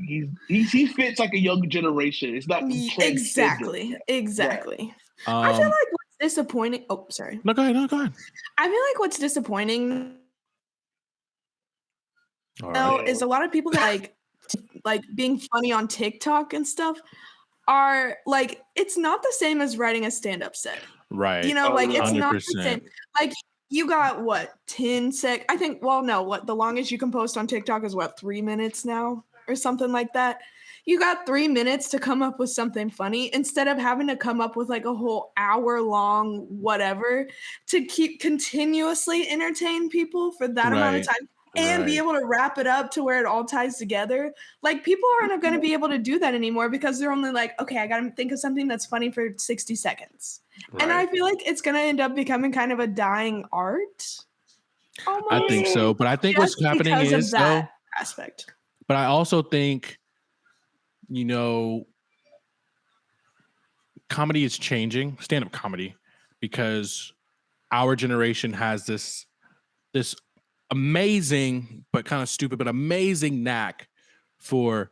he fits like a young generation. It's not Exactly. Right. I feel like what's disappointing. Oh, sorry. No, go ahead. No, go ahead. I feel like what's disappointing is a lot of people that like being funny on TikTok and stuff are like it's not the same as writing a stand-up set. Right. You know, like it's 100%. not the same. Like you got what 10 sec? I think. Well, no. What the longest you can post on TikTok is what 3 minutes now or something like that. You got 3 minutes to come up with something funny instead of having to come up with like a whole hour long whatever to keep continuously entertain people for that amount of time and be able to wrap it up to where it all ties together. Like people aren't going to be able to do that anymore because they're only like, okay, I got to think of something that's funny for 60 seconds. Right. And I feel like it's going to end up becoming kind of a dying art. Almost. I think so, but I think what's happening is that aspect. But I also think, you know, comedy is changing, stand-up comedy, because our generation has this amazing but kind of stupid but amazing knack for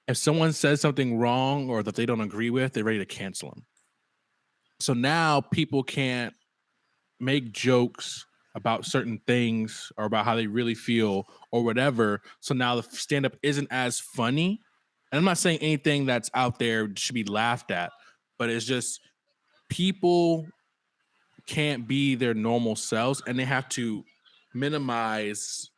if someone says something wrong or that they don't agree with, they're ready to cancel them. So now people can't make jokes about certain things or about how they really feel or whatever. So now the stand-up isn't as funny. And I'm not saying anything that's out there should be laughed at, but it's just people can't be their normal selves and they have to minimize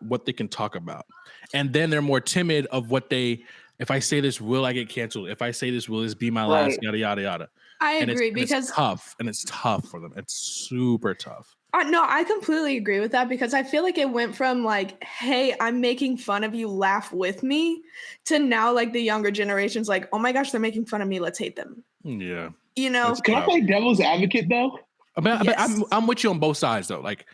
what they can talk about. And then they're more timid of what if I say this, will I get canceled? If I say this, will this be my last, yada, yada, yada. I agree because it's tough for them. It's super tough. No, I completely agree with that because I feel like it went from like, hey, I'm making fun of you, laugh with me, to now like the younger generation's like, oh my gosh, they're making fun of me, let's hate them. Yeah. You know? That's Can I tough. play devil's advocate though? But Yes. I'm with you on both sides though. Like,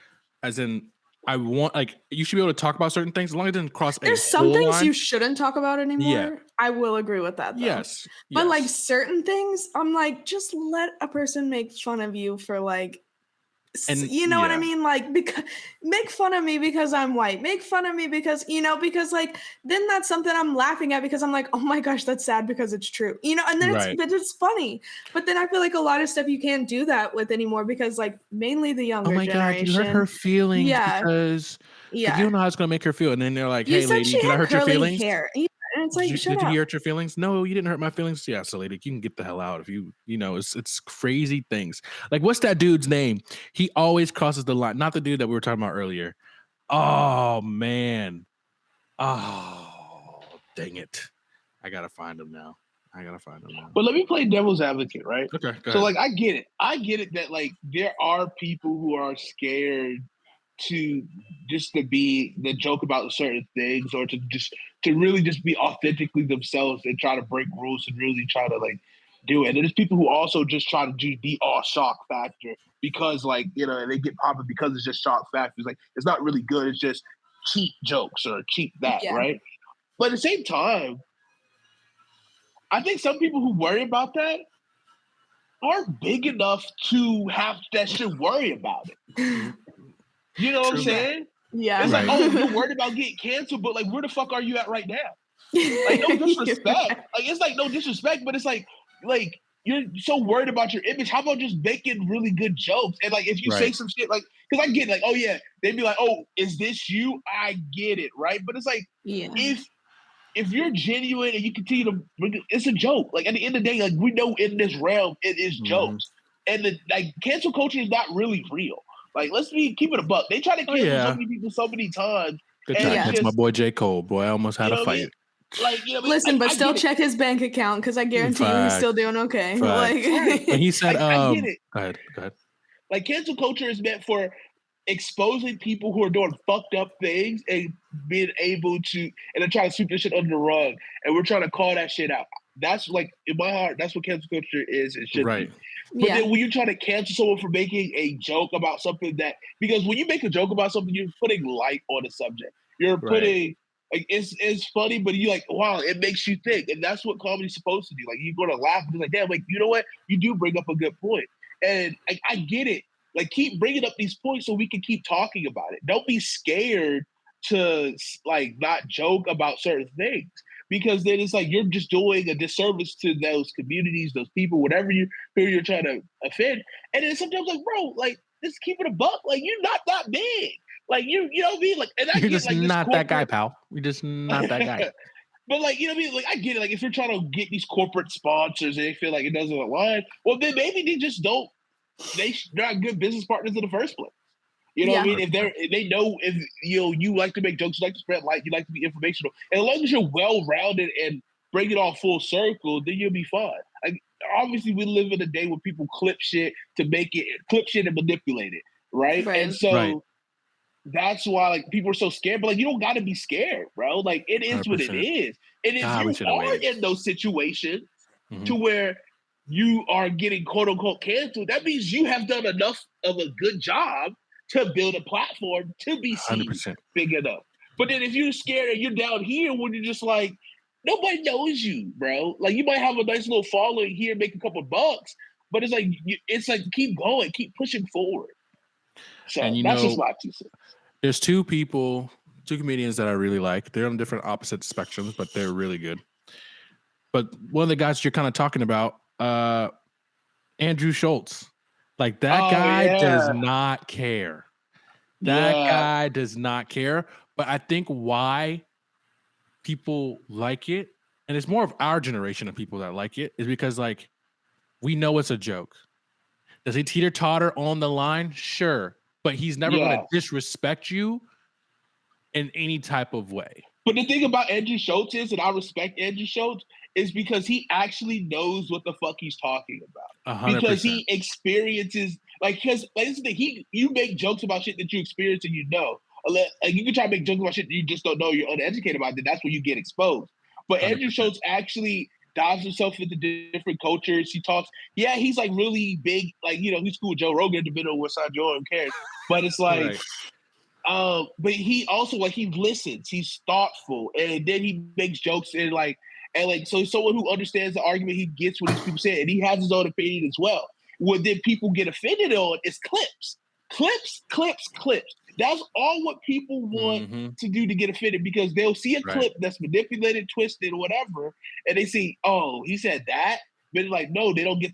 as in, I want like you should be able to talk about certain things as long as it doesn't cross There's a some whole things line. you shouldn't talk about anymore. Yeah. I will agree with that though. Yes. But like Yes. certain things, I'm like, just let a person make fun of you for like, And you know what I yeah. mean? Like, because make fun of me because I'm white. Make fun of me because, because like, then that's something I'm laughing at because I'm like, oh my gosh, that's sad because it's true. And then Right. it's funny. But then I feel like a lot of stuff you can't do that with anymore because like mainly the younger Oh my God, generation. you hurt her feelings Yeah. because Yeah. you don't know how it's gonna make her feel. And then they're like, You hey said lady, she did I had hurt your curly feelings? hair. Yeah, and it's like, shut Did up. you hurt your feelings? No, you didn't hurt my feelings. Yeah, so lady, you can get the hell out if it's crazy things. Like, what's that dude's name? He always crosses the line. Not the dude that we were talking about earlier. Oh man. Oh, dang it. I gotta find him now. But let me play devil's advocate, right? Okay, go So ahead. like I get it that like there are people who are scared to just to be the joke about certain things or to really just be authentically themselves and try to break rules and really try to like do it. And there's people who also just try to do the all shock factor because like, and they get popular because it's just shock factor. It's like it's not really good, it's just cheap jokes or cheap that, Yeah. right? But at the same time, I think some people who worry about that aren't big enough to have that shit worry about it. You know what I'm saying? Yeah. It's Right. like, oh, you're worried about getting canceled, but like, where the fuck are you at right now? Like, no disrespect. Like, it's like no disrespect, but it's like you're so worried about your image. How about just making really good jokes? And like, if you say some shit, like, because I get it, like, oh yeah, they'd be like, oh, is this you? I get it, right? But it's like, Yeah. if you're genuine and you continue to, it's a joke. Like at the end of the day, like we know in this realm, it is jokes, and the like cancel culture is not really real. Like let's keep it a buck. They try to cancel so many people so many times. Good time. That's my boy J. Cole. Boy, I almost had a fight. I mean? Like listen, but still check his bank account because I guarantee you he's still doing okay. Like when he said, I get it. Go ahead. Like cancel culture is meant for exposing people who are doing fucked up things and being able to, and then trying to sweep this shit under the rug. And we're trying to call that shit out. That's like, in my heart, that's what cancel culture is. It should be. But then when you try to cancel someone for making a joke about something because when you make a joke about something, you're putting light on the subject. You're putting, like, it's funny, but you like, wow, it makes you think. And that's what comedy's supposed to do. Like, you're going to laugh and be like, damn, like, you know what? You do bring up a good point. And I get it. Like, keep bringing up these points so we can keep talking about it. Don't be scared to, like, not joke about certain things. Because then it's like you're just doing a disservice to those communities, those people, who you're trying to offend. And then sometimes, like, bro, like, just keep it a buck. Like, you're not that big. Like, you know what I mean? Like, and I You're get just like not that guy, pal. You're just not that guy. But like, you know what I mean? Like, I get it. Like, if you're trying to get these corporate sponsors and they feel like it doesn't align, well, then maybe they just don't. They're not good business partners in the first place. You know what I mean? If they know if you like to make jokes, you like to spread light, you like to be informational, and as long as you're well-rounded and bring it all full circle, then you'll be fine. Like obviously, we live in a day where people clip shit and manipulate it, right? And so that's why like people are so scared. But like you don't got to be scared, bro. Like it is 100%. What it is. And if you are in those situations to where you are getting quote unquote canceled, that means you have done enough of a good job to build a platform to be seen 100%. Big enough. But then if you're scared and you're down here when you're just like, nobody knows you, bro. Like you might have a nice little following here, make a couple bucks, but it's like keep going, keep pushing forward. So and that's just my 2 cents. There's two comedians that I really like. They're on different opposite spectrums, but they're really good. But one of the guys you're kind of talking about, Andrew Schultz. Like that guy does not care. That guy does not care. But I think why people like it, and it's more of our generation of people that like it, is because like we know it's a joke. Does he teeter-totter on the line? Sure. But he's never going to disrespect you in any type of way. But the thing about Andrew Schultz is, and I respect Andrew Schultz, is because he actually knows what the fuck he's talking about. 100%. Because he experiences, Like, because like, this is the thing, you make jokes about shit that you experience and you know. Like, you can try to make jokes about shit that you just don't know, you're uneducated about, then that's when you get exposed. But 100%. Andrew Schultz actually dives himself into different cultures. He talks, yeah, he's like really big, like, you know, he's cool with Joe Rogan in the middle of West Side Joe, who cares? But it's like, but he also, like, he listens, he's thoughtful, and then he makes jokes and like, so he's someone who understands the argument, he gets what these people say, and he has his own opinion as well. What then people get offended on is clips. That's all what people want to do to get offended, because they'll see a clip that's manipulated, twisted, whatever, and they see, oh, he said that. But like, no, they don't get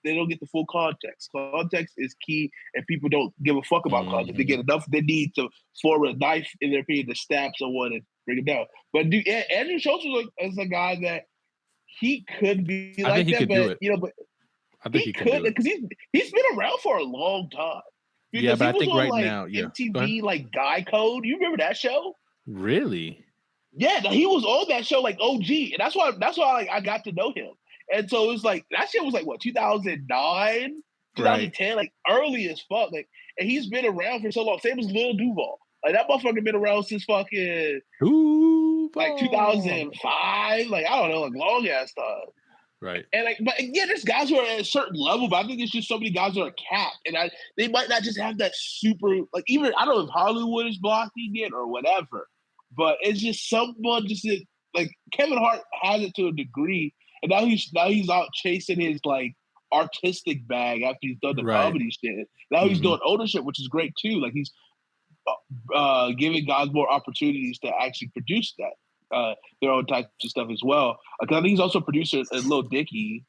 they don't get the full context. Context is key, and people don't give a fuck about context. They get enough they need to form a knife in their opinion to stab someone and bring it down. But dude, Andrew Schultz is a guy that he could be like that, but you know, but I think he could, because he's been around for a long time. Because yeah, but he was I think on, right like, now, MTV, like Guy Code. You remember that show? Really? Yeah, he was on that show like OG, and that's why like I got to know him. And so it was like that shit was like what 2009, 2010, like early as fuck. Like, and he's been around for so long. Same as Lil Duval. Like that motherfucker been around since fucking like 2005. Like I don't know, like long ass time. Right. And like, but yeah, there's guys who are at a certain level, but I think it's just so many guys that are capped, and they might not just have that super, like, even I don't know if Hollywood is blocking it or whatever, but it's just someone just like Kevin Hart has it to a degree, and now he's out chasing his like artistic bag after he's done the comedy shit. Now he's doing ownership, which is great too. Like he's giving guys more opportunities to actually produce that. Their own types of stuff as well. Because I think he's also a producer in Lil Dicky,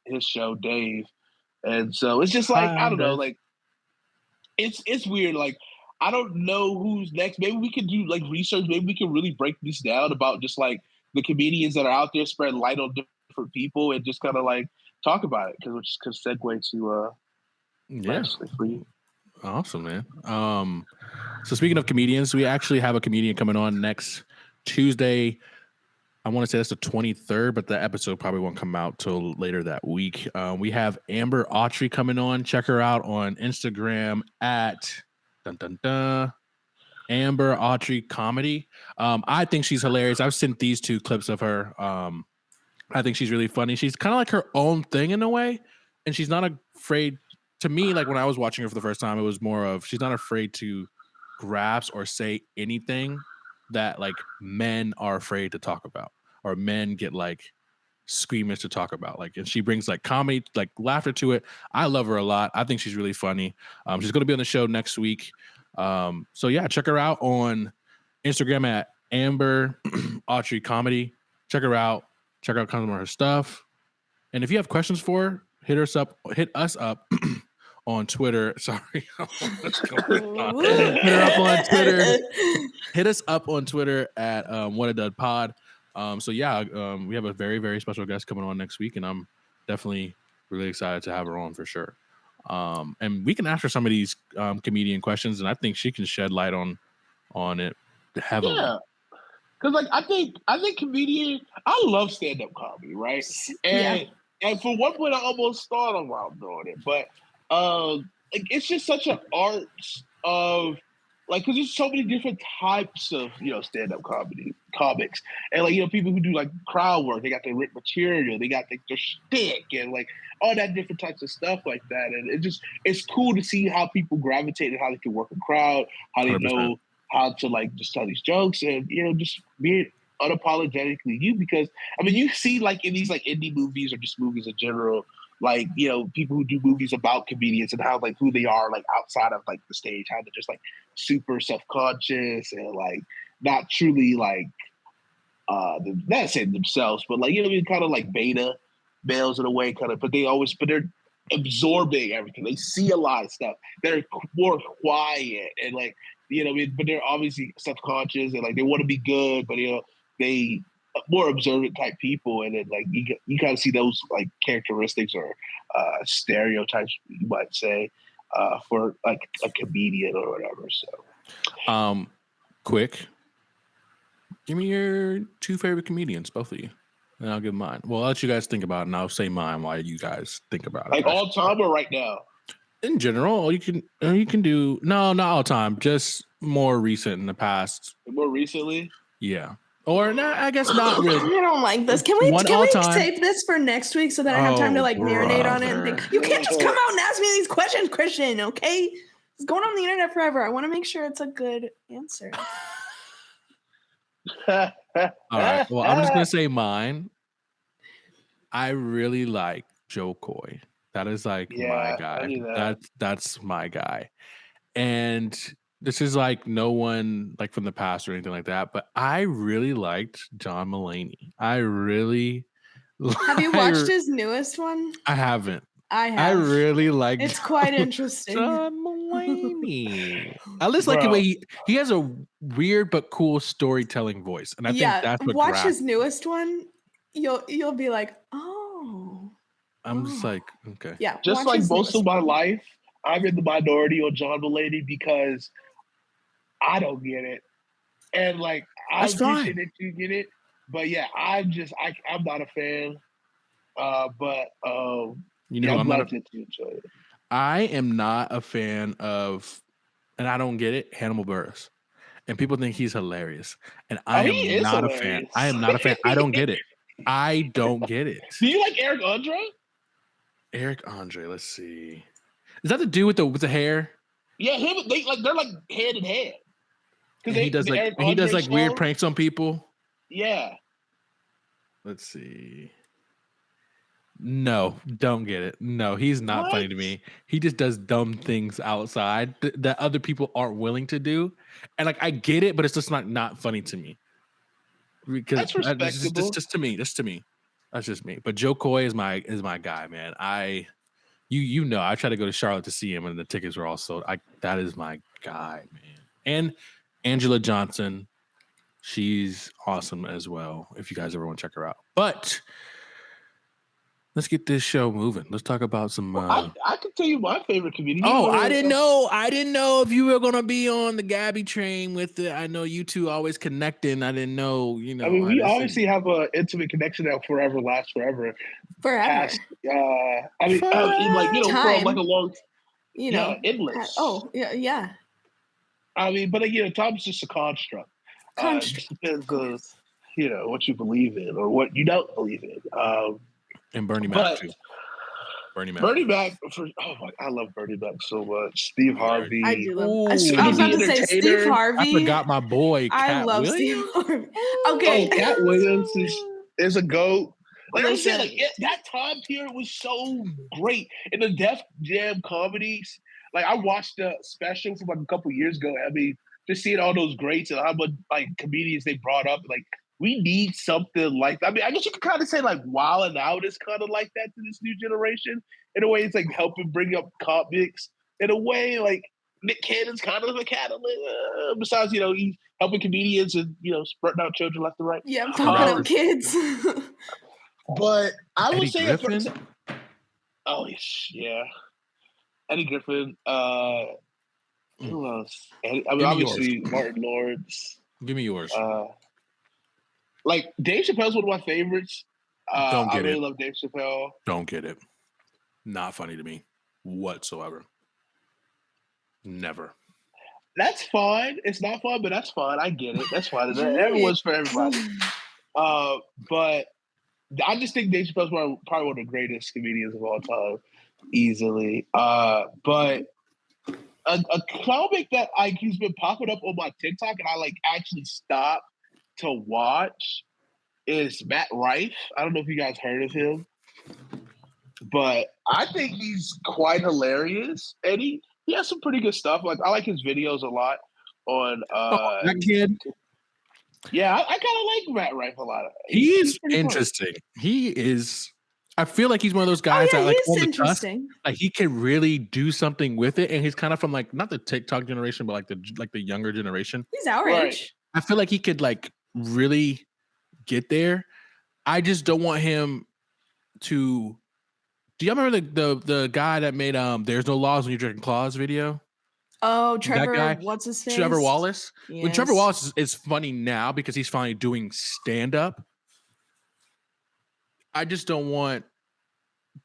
his show Dave, and so it's just like I don't know, like it's weird. Like I don't know who's next. Maybe we can do like research. Maybe we can really break this down about just like the comedians that are out there, spread light on different people, and just kind of like talk about it. Because which could segue to for you. Awesome, man. So speaking of comedians, we actually have a comedian coming on next Tuesday. I want to say that's the 23rd, but the episode probably won't come out till later that week. We have Amber Autry coming on. Check her out on Instagram at Amber Autry Comedy. I think she's hilarious. I've sent these two clips of her. I think she's really funny. She's kind of like her own thing in a way, and she's not afraid. To me, like when I was watching her for the first time, it was more of she's not afraid to grasp or say anything that like men are afraid to talk about, or men get like squeamish to talk about. Like, and she brings like comedy, like laughter to it. I love her a lot. I think she's really funny. She's going to be on the show next week. So yeah, check her out on Instagram at Amber Autry Comedy. Check her out. Check out some of her stuff. And if you have questions for her, hit us up on Twitter. Sorry. What's going on? Hit her up on Twitter. Hit us up on Twitter at Whattadud Pod. So yeah, we have a very, very special guest coming on next week, and I'm definitely really excited to have her on for sure. And we can ask her some of these comedian questions, and I think she can shed light on it heavily. Yeah. Because like I think comedian, I love stand-up comedy, right? And for one point I almost thought about doing it, but like it's just such an art of like, because there's so many different types of, you know, stand-up comics, and like, you know, people who do like crowd work, they got their written material, they got their shtick, and like all that different types of stuff like that, and it's cool to see how people gravitate and how they can work a crowd, how they 100%. Know how to like just tell these jokes, and you know, just be unapologetically you. Because I mean, you see like in these like indie movies or just movies in general, like, you know, people who do movies about comedians and how like who they are like outside of like the stage, how they're just like super self-conscious and like not truly like not saying themselves, but like, you know, kind of like beta males in a way, kind of, but they're absorbing everything. They see a lot of stuff. They're more quiet and like, you know, but they're obviously self-conscious and like they want to be good, but you know, they more observant type people, and then like you kind of see those like characteristics or stereotypes, you might say, for like a comedian or whatever. So, quick, give me your two favorite comedians, both of you, and I'll give mine. Well, I'll let you guys think about it, and I'll say mine while you guys think about it. Like all time or right now? In general, you can do not all the time, just more recent in the past. More recently, yeah, or not. I guess not really. I don't like this. Can we save this for next week so that I have time to marinate on it and think? You can't just come out and ask me these questions, Christian. Okay, it's going on the internet forever. I want to make sure it's a good answer. All right. Well, I'm just gonna say mine. I really like Joe Coy. That is like my guy. That's my guy. And this is like no one like from the past or anything like that. But I really liked John Mulaney. I really have you watched his newest one? I haven't. I have. I really like it's quite interesting. John Mulaney. I just like the way he has a weird but cool storytelling voice. And I think that's what watch his newest one. You'll be like, oh. I'm just like, okay. Yeah. Just like most of my life, I'm in the minority on John Mulaney because I don't get it. And like I appreciate that you get it. But yeah, I'm not a fan. But you know, I'm glad that you enjoy it. I am not a fan of, and I don't get it, Hannibal Buress. And people think he's hilarious. And I am not a fan. I am not a fan. I don't get it. I don't get it. Do you like Eric Andre? Eric Andre, let's see. Is that the dude with the hair? Yeah, they're like hand in hand. He does like weird pranks on people. Yeah. Let's see. No, don't get it. No, he's not funny to me. He just does dumb things outside that other people aren't willing to do. And like I get it, but it's just not funny to me. Because that's respectable. Just to me. That's just me. But Joe Coy is my guy, man. You know, I tried to go to Charlotte to see him and the tickets were all sold. That is my guy, man. And Angela Johnson, she's awesome as well. If you guys ever want to check her out. But let's get this show moving. Let's talk about some. I can tell you my favorite comedian. Oh, I didn't know if you were gonna be on the Gabby train with it. I know you two always connecting. I didn't know. You know, I mean, we obviously have an intimate connection that forever lasts forever. Forever. Like from like a long, endless. Yeah. I mean, but time's just a construct. Depends on what you believe in or what you don't believe in. And Bernie Mac too. Bernie Mac I love Bernie Mac so much. Steve Harvey. I do love. I was about to say Steve Harvey. I forgot my boy. I love Steve Harvey. Okay, Cat Williams is a GOAT. Like I'm saying, that time period was so great in the Def Jam comedies. Like I watched the special from like a couple years ago. I mean, just seeing all those greats and how much like comedians they brought up, like. We need something like that. I mean, I guess you could kind of say like Wild 'N Out is kind of like that to this new generation. In a way, it's like helping bring up comics. In a way, like Nick Cannon's kind of a catalyst. Besides, he's helping comedians and spurting out children left and right. Yeah, I'm talking about kids. But I would say, Griffin? Eddie Griffin. Who else? Obviously Martin Lawrence. Give me yours. Like Dave Chappelle's one of my favorites. I really love Dave Chappelle. Don't get it. Not funny to me whatsoever. Never. That's fine. It's not fun, but that's fine. I get it. That's fine. Everyone's for everybody. But I just think Dave Chappelle's probably one of the greatest comedians of all time, easily. But a comic that he's been popping up on my TikTok and I actually stopped to watch is Matt Rife. I don't know if you guys heard of him, but I think he's quite hilarious. And he has some pretty good stuff. Like I like his videos a lot on that kid. Yeah, I kind of like Matt Rife a lot. He's interesting. Fun. He is. I feel like he's one of those guys that like on the cusp, like he can really do something with it, and he's kind of from like not the TikTok generation, but like the younger generation. He's our age. I feel like he could like really get there. I just don't want him to. Do y'all remember the guy that made "There's No Laws When You're Drinking Claws" video? Oh, Trevor. That guy, what's his face? Trevor Wallace. Yes. When Trevor Wallace is funny now because he's finally doing stand up. I just don't want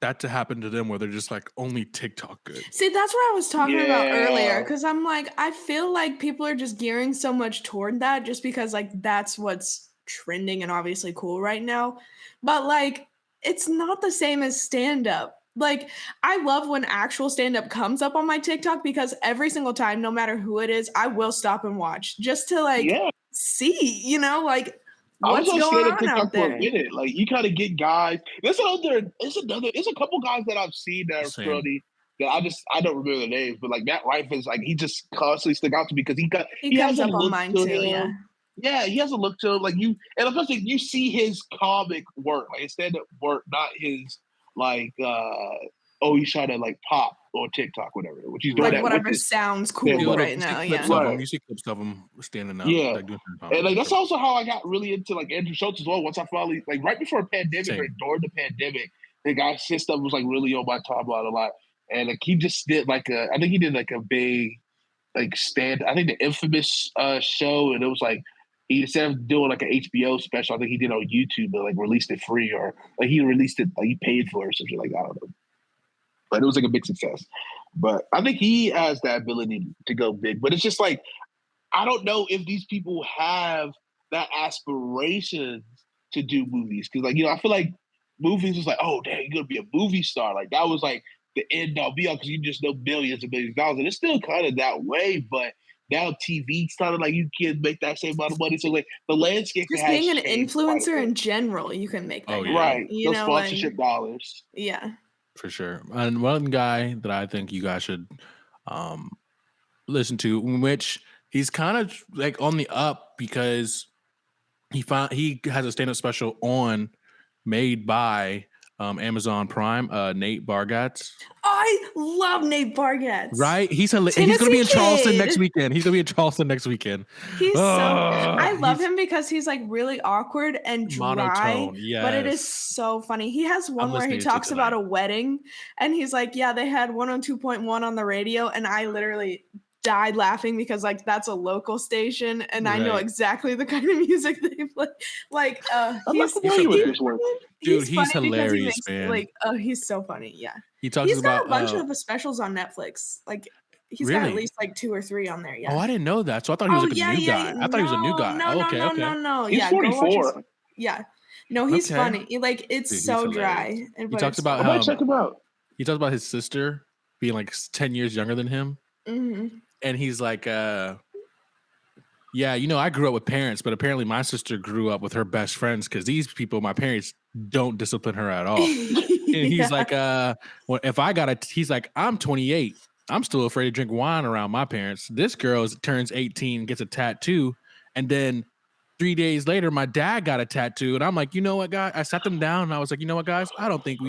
that to happen to them where they're just like only TikTok good. See, that's what I was talking about earlier. Yeah. Because I'm like, I feel like people are just gearing so much toward that just because like that's what's trending and obviously cool right now. But like, it's not the same as stand-up. Like, I love when actual stand-up comes up on my TikTok because every single time, no matter who it is, I will stop and watch just to like Yeah. see, you know, like I was what's on going stand-up on out TikTok for a there. minute. Like you kind of get guys. There's a couple guys that I've seen that are Same. funny that I don't remember the names, but like Matt Rife is like he just constantly stick out to me because He has comes a up on look mine to too, him. yeah. Yeah, he has a look to him like you, and especially you see his comic work, like his stand-up work, not his like he's trying to like pop on TikTok, whatever. Which he's doing Like that whatever with his sounds You cool stand-up. right now, see yeah. clips of them. Right. You see clips of them standing up, Yeah. like doing some comedy. And like for that's sure. also how I got really into like Andrew Schultz as well. Once I finally like right before the pandemic Same. or during the pandemic, the guy his stuff was like really on my timeline a lot. And like he just did I think he did like a big like I think the Infamous show, and it was like he instead of doing like an HBO special, I think he did on YouTube, but like released it free or like he released it like he paid for it or something like I don't know. But it was like a big success. But I think he has that ability to go big. But it's just like I don't know if these people have that aspiration to do movies. Cause like, I feel like movies was like, oh dang, you're gonna be a movie star. Like that was like the end all be all because you just know millions and millions of dollars. And it's still kind of that way, but now TV started like you can make that same amount of money. So like the landscape Just has being an changed quite a influencer bit. in general, you can make that. Oh, kind yeah. of- Right. You Those know, sponsorship dollars. yeah. For sure. And one guy that I think you guys should listen to, which he's kind of like on the up because he has a stand-up special made by Amazon Prime, Nate Bargatze. I love Nate Bargatze. Right? He's going to be in Charleston next weekend. He's going to be in Charleston next weekend. He's I love him because he's like really awkward and dry, monotone. but it is Yes. so funny. He has one where he listening to it talks about tonight. a wedding and he's like, yeah, they had 102.1 on the radio and I literally died laughing because like that's a local station and I know Right. exactly the kind of music they play. Like I'm not he's familiar with this one. Dude, he's funny because hilarious, man. Like he's so funny. Yeah. He talks He's got about a bunch of the specials on Netflix. Like he's got at Really? least like 2 or 3 on there. Yeah. Oh, I didn't know that. So I thought he was like a new guy. I thought he was a new guy. No, okay. no. He's Yeah, go watch 44. his. Yeah. No, he's Okay. funny. Like it's Dude, he's so hilarious. dry. He but talks it's about I might check him out. He talks about his sister being like 10 years younger than him. Mhm. And he's like, yeah, I grew up with parents, but apparently my sister grew up with her best friends because these people, my parents, don't discipline her at all. And he's like, well, if I got he's like, I'm 28. I'm still afraid to drink wine around my parents. This girl turns 18, gets a tattoo, and then 3 days later, my dad got a tattoo, and I'm like, you know what, guys? I sat them down, and I was like, you know what, guys? I don't think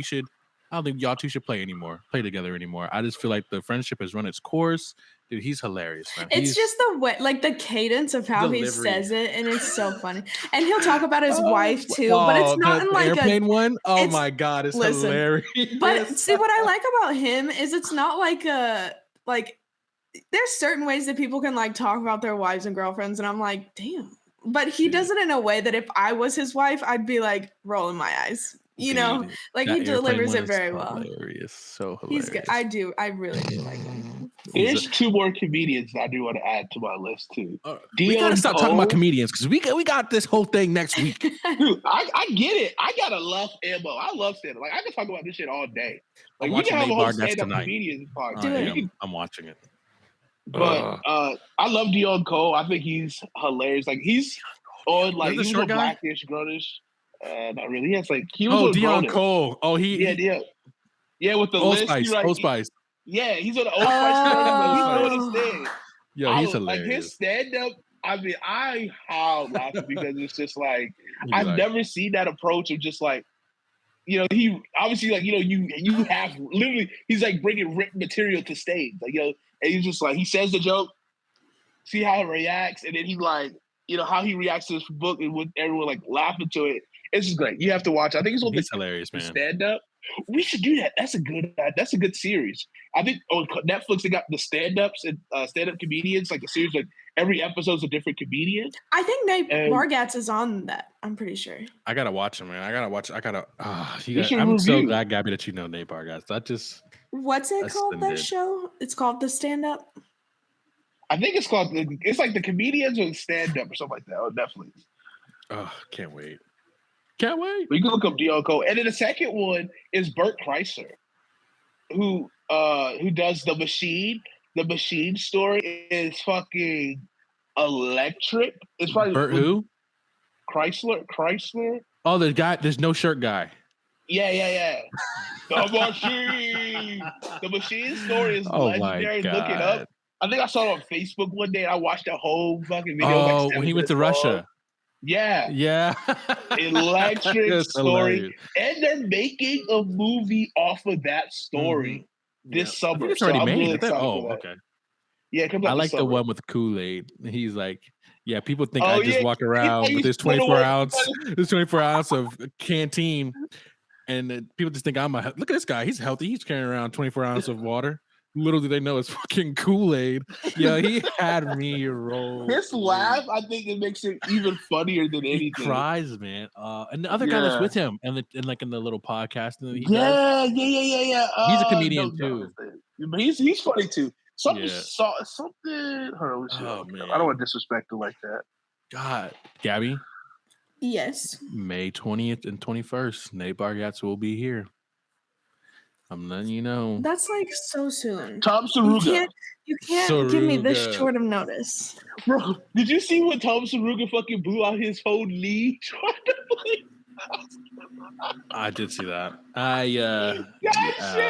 y'all two should play together anymore. I just feel like the friendship has run its course. Dude, he's hilarious, man. It's just the way, like the cadence of how he Delivery. says it, and it's so funny. And he'll talk about his wife too, but it's not in the like airplane one. Oh it's- my god, it's listen, hilarious. But see, what I like about him is it's not like there's certain ways that people can like talk about their wives and girlfriends, and I'm like, damn. But he does it in a way that if I was his wife, I'd be like rolling my eyes. You know, Dude, like that he delivers airplane it one is very well. Hilarious, so He's hilarious. good. I really do like him. There's 2 more comedians I do want to add to my list too. We gotta stop talking about Cole. comedians because we got this whole thing next week. Dude, I get it. I got enough ammo. I love stand-up. Like I can talk about this shit all day. Like I'm we watching can have a Nate whole Bargatze stand-up tonight. comedians podcast. Do it. We can- I'm watching it. But I love Dion Cole. I think he's hilarious. Like he's on like You're the he was short on guy? Blackish, Grownish. Not really. He has like he was Oh, on Dion Grownish. Cole. Oh, Yeah, with the Old list. Spice. He, like, Old Spice. Yeah, he's on the Old Spice. Like, he's doing his thing. Yo, he's Like his hilarious. stand-up. I mean, I howled laughing because it's just like He's I've like, never seen that approach of just like, he obviously like, you have literally, he's like bringing written material to stage, like, and he's just like, he says the joke, see how it reacts, and then he like, how he reacts to this book and with everyone like laughing to it. It's just great. You have to watch. I think it's on he's hilarious, the man. stand up. We should do that. That's a good series. I think on Netflix they got the stand-ups and stand-up comedians, like a series like every episode's a different comedian. I think Nate Bargatze is on that. I'm pretty sure. I gotta watch him, man. should I'm so review. glad, Gabby, that you know Nate Bargatze. What's it called? That ascended. show? It's called The Stand Up. I think it's called. It's like the comedians or the stand-up or something like that on Netflix. Oh, can't wait. Can't wait. But you can look up Dion Cole. And then the second one is Bert Kreischer, who does The Machine. The Machine story is fucking electric. It's probably Bert who? Chrysler. Oh, the guy. There's no shirt guy. Yeah. The Machine. The Machine story is legendary. Look it up. I think I saw it on Facebook one day. And I watched the whole fucking video. Oh, when he went to Russia. Yeah. Electric story. Hilarious. And they're making a movie off of that story this summer. It's already made. Okay. Yeah, I like the one with Kool-Aid. He's like, yeah, people think I just walk around with this 24 ounce of canteen. And people just think look at this guy. He's healthy. He's carrying around 24 ounces of water. Little do they know it's fucking Kool-Aid. Yeah, he had me roll. His laugh, I think it makes it even funnier than anything. He cries, man. And the other guy that's with him and like in the little podcast. Yeah. He's a comedian too. But he's funny too. Something. Hold on, man. I don't want to disrespect him like that. God, Gabby. Yes. May 20th and 21st, Nate Bargatze will be here. I'm letting you know. That's like so soon. Tom Saruga. You can't give me this short of notice. Bro, did you see when Tom Saruga fucking blew out his whole knee trying to play? I did see that. Shit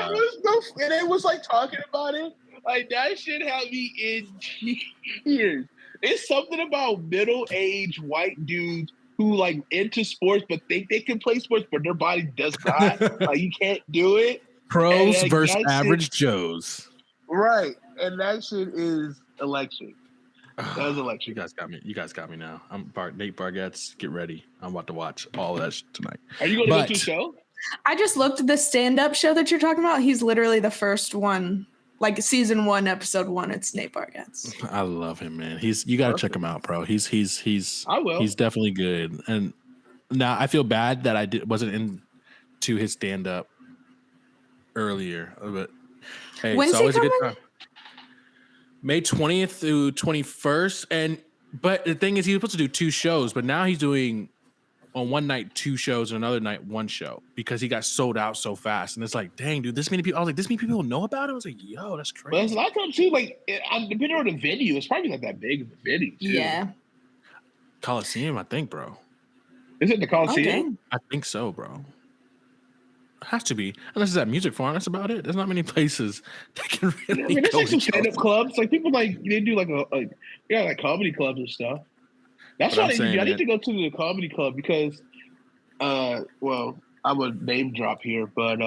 was and it was like talking about it. Like that shit had me in tears. It's something about middle-aged white dudes who like into sports but think they can play sports, but their body does not. Like you can't do it. Pros versus average Joes. Right. And that shit is electric. That was electric. You guys got me now. Nate Bargatze. Get ready. I'm about to watch all of that shit tonight. Are you going to go to the show? I just looked at the stand-up show that you're talking about. He's literally the first one. Like season 1, episode 1, it's Nate Bargatze. I love him, man. You got to check him out, bro. He's I will. He's definitely good. And now I feel bad that I wasn't into his stand-up earlier, but hey, when's it's always he a coming? good time. May 20th through 21st, but the thing is, he was supposed to do 2 shows, but now he's doing on one night 2 shows and another night 1 show because he got sold out so fast. And it's like, dang, dude, this many people. I was like, this many people know about it. I was like, yo, that's crazy. But it's a lot of times too. Like, depending on the venue, it's probably not that big of a venue. Too. Yeah. Coliseum, I think, bro. Is it the Coliseum? I think so, bro. It has to be, unless it's at Music Farm. That's about it. There's not many places that can really. There's like some stand-up clubs. Like people they do like like comedy clubs and stuff. That's what I need to go to the comedy club because, well, I'm a name drop here, but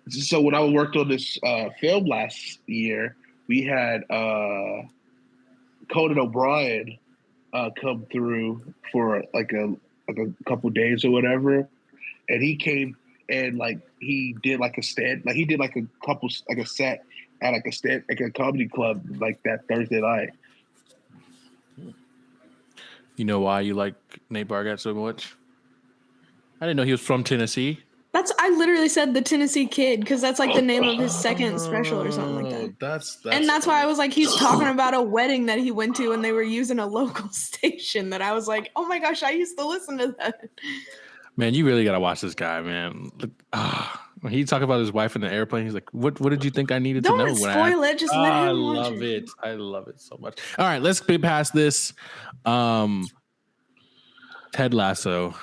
so when I worked on this film last year, we had Conan O'Brien come through for like a couple days or whatever, and he came and like he did like a stand, like he did like a couple like a set at like a comedy club like that Thursday night. You know why you like Nate Bargatze so much? I didn't know he was from Tennessee. I literally said the Tennessee Kid because that's like the name of his second special or something like that. That's why I was like, he's talking about a wedding that he went to and they were using a local station that I was like, oh my gosh, I used to listen to that. Man, you really gotta watch this guy, man. When he talked about his wife in the airplane, he's like, "What did you think I needed to know?" Don't spoil it. Just let him watch it. I love it. I love it so much. All right, let's get past this. Ted Lasso.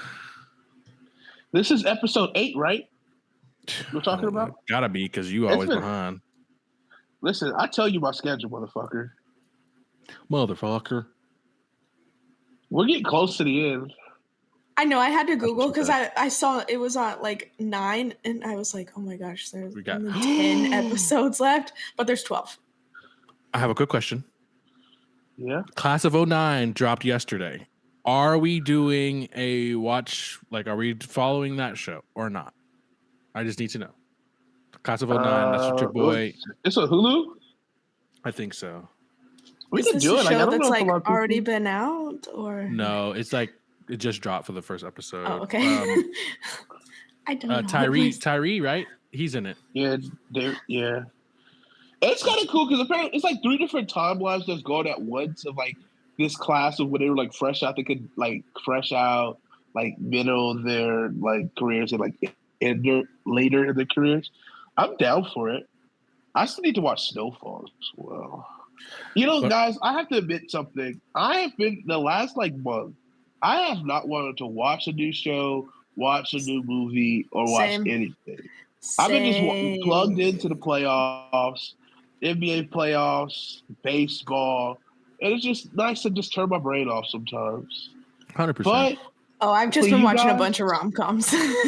This is episode 8, right? We're talking about? Gotta be, because you always behind. Listen, I tell you my schedule, motherfucker. We're getting close to the end. I know. I had to Google because I saw it was on like 9, and I was like, oh my gosh, there's only 10 episodes left, but there's 12. I have a quick question. Yeah. Class of 09 dropped yesterday. Are we doing a watch? Like, are we following that show or not? I just need to know. Class of 09, that's what your boy. It's a Hulu? I think so. We Is can this do a it. Like, I show don't that's know if a like lot of already people... been out or No, it's like it just dropped for the first episode. Oh, okay. I don't know. Tyree, right? He's in it. Yeah, yeah. It's kind of cool because apparently it's like 3 different timelines that's going at once of like this class of when they were like fresh out, they could like fresh out, like middle of their like careers and like later in their careers. I'm down for it. I still need to watch Snowfall as well. You know, guys, I have to admit something. I have been the last like month. I have not wanted to watch a new show, watch a new movie, or watch anything. I've been just plugged into the playoffs, NBA playoffs, baseball, and it's just nice to just turn my brain off sometimes. 100%. But I've just been watching a bunch of rom-coms,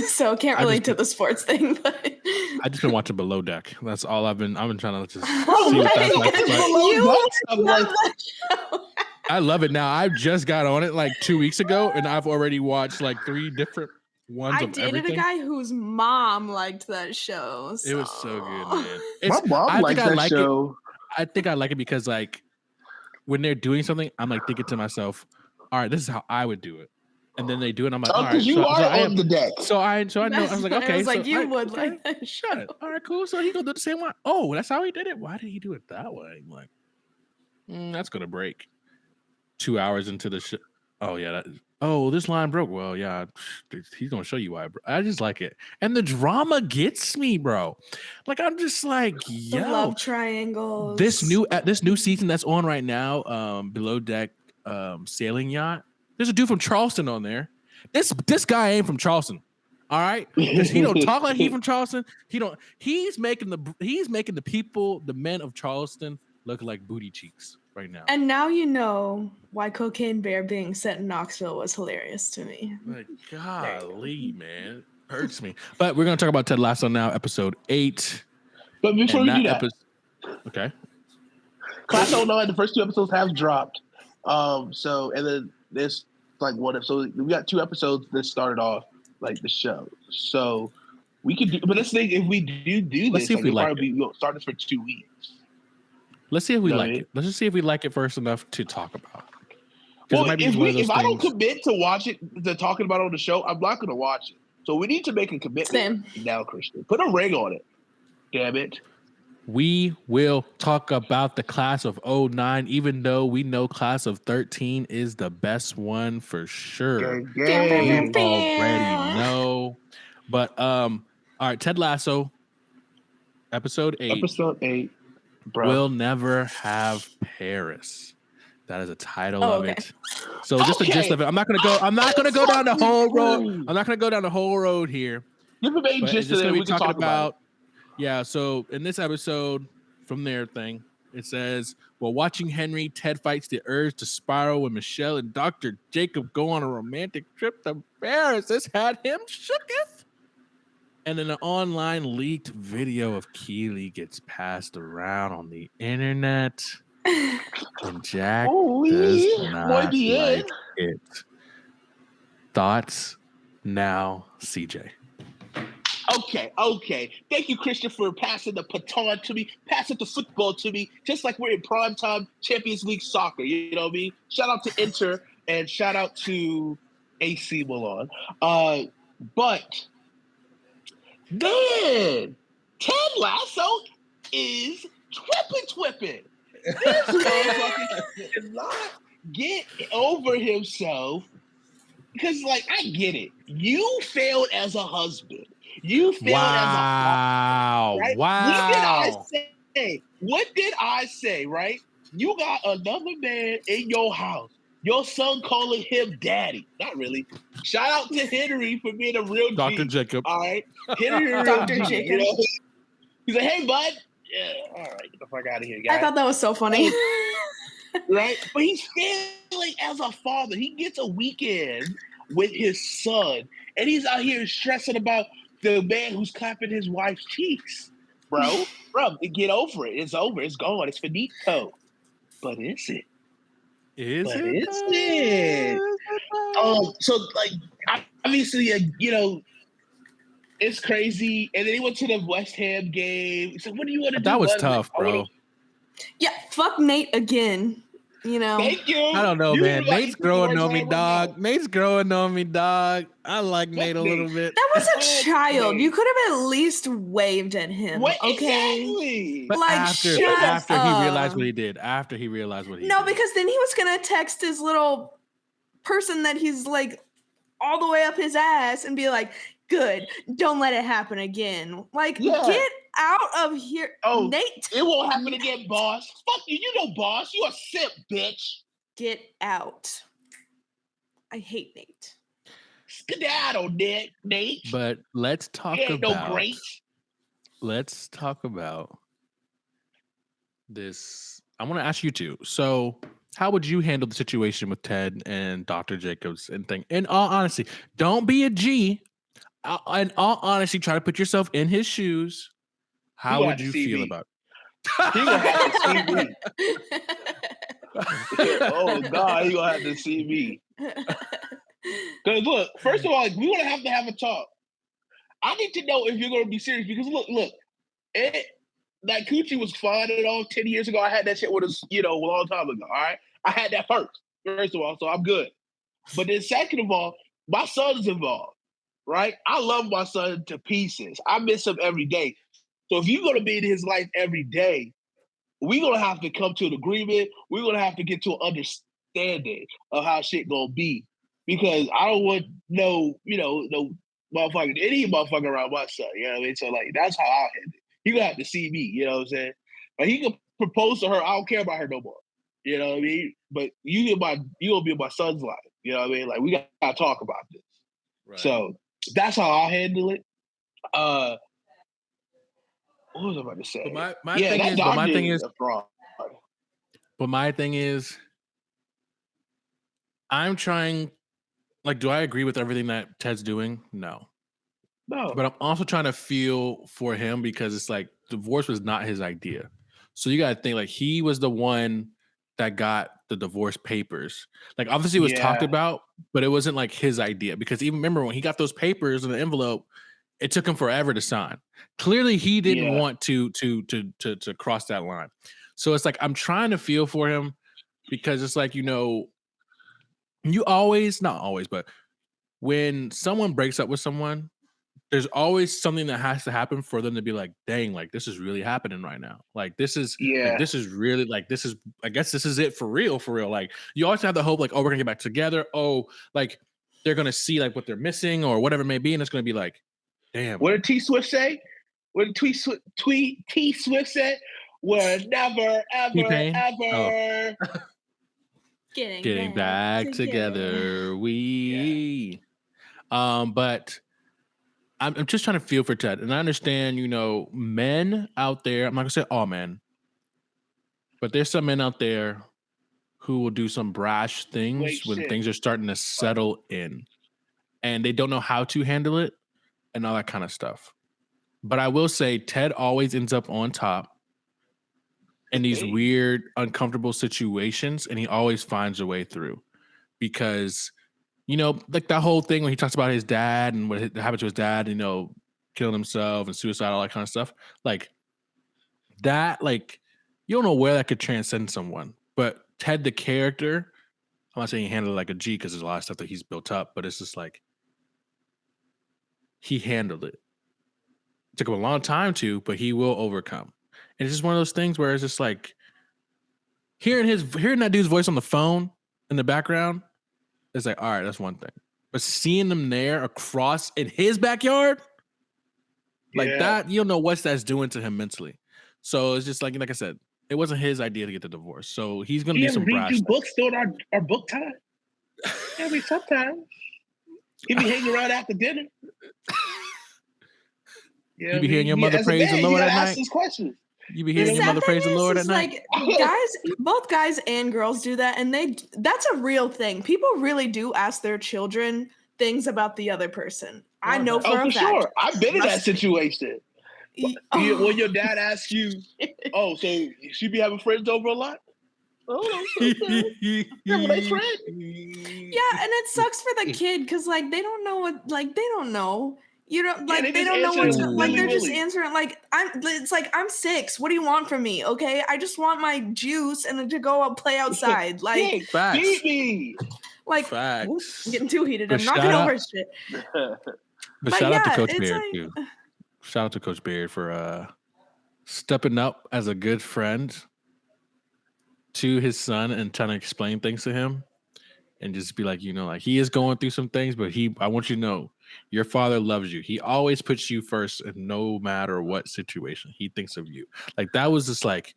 so I can't relate to the sports thing. But I just been watching Below Deck. That's all I've been trying to just see what that's like. I love it now. I just got on it like 2 weeks ago, and I've already watched like 3 different ones of everything. I dated a guy whose mom liked that show. So. It was so good, man. My mom liked that show. I think I like it because like when they're doing something, I'm like thinking to myself, all right, this is how I would do it. And then they do it. And I'm like, all right. You are on the deck. So I know. I was like, okay. I was like, you would like that show. All right, cool. So he gonna do the same one. Oh, that's how he did it. Why did he do it that way? I'm like, that's gonna break. 2 hours into the show. Oh yeah. This line broke. Well, yeah. He's gonna show you why. I just like it, and the drama gets me, bro. Like I'm just like, yo, the love triangles. This new season that's on right now, Below Deck, sailing yacht. There's a dude from Charleston on there. This guy ain't from Charleston. All right? Because he don't talk like he from Charleston. He's making the people, the men of Charleston, look like booty cheeks right now. And now you know why Cocaine Bear being set in Knoxville was hilarious to me. Like, golly, man. Hurts me. But we're gonna talk about Ted Lasso now, episode 8. But before we do that, okay. Class 09, the first 2 episodes have dropped. So and then there's like one episode. We got 2 episodes that started off like the show. So we could do, but let's think if we do this, let's see if we like it. We'll start this for 2 weeks. Let's see if we like it. Let's just see if we like it first enough to talk about. Well, if I don't commit to watch it, to talking about it on the show, I'm not going to watch it. So we need to make a commitment now, Christian. Put a ring on it. Damn it. We will talk about the class of 09, even though we know class of 13 is the best one for sure. We already know. But all right, Ted Lasso, episode 8. Episode 8. Bro. We'll never have Paris. That is a title of it. So just the gist of it. I'm not gonna go down the whole road. I'm not gonna go down the whole road here. Give a main gist of it. We can talk about. Yeah, so in this episode from their thing, it says, while watching Henry, Ted fights the urge to spiral when Michelle and Dr. Jacob go on a romantic trip to Paris. This had him shooketh. And then an online leaked video of Keely gets passed around on the internet. And Jack does not like it. Thoughts now, CJ. Okay. Thank you, Christian, for passing the baton to me, passing the football to me, just like we're in primetime Champions League soccer. You know what I mean? Shout out to Inter and shout out to AC Milan. But then Ted Lasso is twipping. This motherfucker cannot get over himself because, like, I get it. You failed as a husband. You failed as a father. Right? Wow. What did I say, right? You got another man in your house. Your son calling him daddy. Not really. Shout out to Henry for being a real G. Dr. Jacob. All right. Henry, Dr. Jacob. You know? He's like, hey, bud. Yeah, all right. Get the fuck out of here, guys. I thought that was so funny. Right? But he's failing as a father. He gets a weekend with his son, and he's out here stressing about the man who's clapping his wife's cheeks. Bro, get over it. It's over. It's gone. It's finito. But is it? Is but it? Is it? So, like, obviously, you know, It's crazy. And then he went to the West Ham game. He said, "What do you want to do?" That was bud?" tough, bro. Yeah, fuck Nate again. You know. Thank you. I don't know, You man. like, Nate's put the growing words on me, out of my dog. mouth. Nate's growing on me, dog. I like Fuck Nate a Nate. little bit. That was a Fuck child. Nate. You could have at least waved at him. What Okay. exactly? But Like, after shut he realized up. what he did, after he realized what he No, did. because then he was gonna text his little person that he's like all the way up his ass and be like, "Good, don't let it happen again." Like, Yeah. get out of here, Oh, Nate. it won't happen again, boss. Fuck you. You know, boss. You a simp, bitch. Get out. I hate Nate. Skedaddle, Nate. But let's talk He ain't about no great. let's talk about this. I want to ask you two. So, how would you handle the situation with Ted and Dr. Jacobs and thing? In all honesty, don't be a G. In all honesty, try to put yourself in his shoes. How gonna would have to you see feel me. about He gonna have to see me. it? Oh God, he gonna have to see me. Because look, first of all, we gonna have to have a talk. I need to know if you're gonna be serious because look, that coochie was fine and all 10 years ago. I had that shit with us, a long time ago. All right, I had that first of all, so I'm good. But then second of all, my son's involved, right? I love my son to pieces. I miss him every day. So if you're gonna be in his life every day, we're gonna have to come to an agreement. We're gonna have to get to an understanding of how shit gonna be. Because I don't want no motherfucker, any motherfucker around my son. You know what I mean? So like that's how I'll handle it. He gonna have to see me, you know what I'm saying? Like he can propose to her, I don't care about her no more. You know what I mean? But you gonna be in my son's life. You know what I mean? Like we gotta talk about this. Right. So that's how I'll handle it. What was I about to say? But my thing is, I'm trying. Like, do I agree with everything that Ted's doing? No. But I'm also trying to feel for him because it's like divorce was not his idea. So you got to think like he was the one that got the divorce papers. Like obviously it was talked about, but it wasn't like his idea because even remember when he got those papers in the envelope, it took him forever to sign. Clearly he didn't want to cross that line. So it's like I'm trying to feel for him because it's like, you always, not always, but when someone breaks up with someone, there's always something that has to happen for them to be like, dang, like this is really happening right now. Like this is really like I guess this is it for real. Like you always have the hope, like, oh, we're gonna get back together. Oh, like they're gonna see like what they're missing or whatever it may be, and it's gonna be like, damn. What did T Swift say? What did T Swift said? We're never, ever. Getting back together. But I'm just trying to feel for Ted, and I understand, men out there. I'm not gonna say all men, but there's some men out there who will do some brash things when things are starting to settle in, and they don't know how to handle it, and all that kind of stuff. But I will say, Ted always ends up on top in these weird, uncomfortable situations, and he always finds a way through because. Like that whole thing when he talks about his dad and what happened to his dad, killing himself and suicide, all that kind of stuff. Like that, like you don't know where that could transcend someone. But Ted, the character, I'm not saying he handled it like a G because there's a lot of stuff that he's built up, but it's just like he handled it. It took him a long time to, but he will overcome. And it's just one of those things where it's just like hearing that dude's voice on the phone in the background. It's like, all right, that's one thing. But seeing them there across in his backyard, like that, you don't know what that's doing to him mentally. So it's just like I said, it wasn't his idea to get the divorce. So he's going to do some brash read books during our book time. Every sometimes. He be hanging around after dinner. You be hearing your mother praise the Lord at night. Ask these questions. You be hearing your mother praise the Lord at night. Like both guys and girls do that, and that's a real thing. People really do ask their children things about the other person. I know for a fact. Sure. I've been in that situation. When your dad asks you, "Oh, so she be having friends over a lot?" Oh, okay. Yeah, nice friend. Yeah, and it sucks for the kid because they don't know what they don't know. You know, like they they just don't know what answer to, like they're just willy-nilly. answering like it's like I'm 6. What do you want from me? Okay, I just want my juice and then to go out play outside. Like Dick, Facts. feed me. like Facts. oops, I'm getting too heated. But I'm knocking shout out- over shit. But shout out to yeah, Coach it's Beard like too. Shout out to Coach Beard for stepping up as a good friend to his son and trying to explain things to him. And just be like, you know, like he is going through some things, but I want you to know your father loves you. He always puts you first in no matter what situation. He thinks of you. Like that was just like,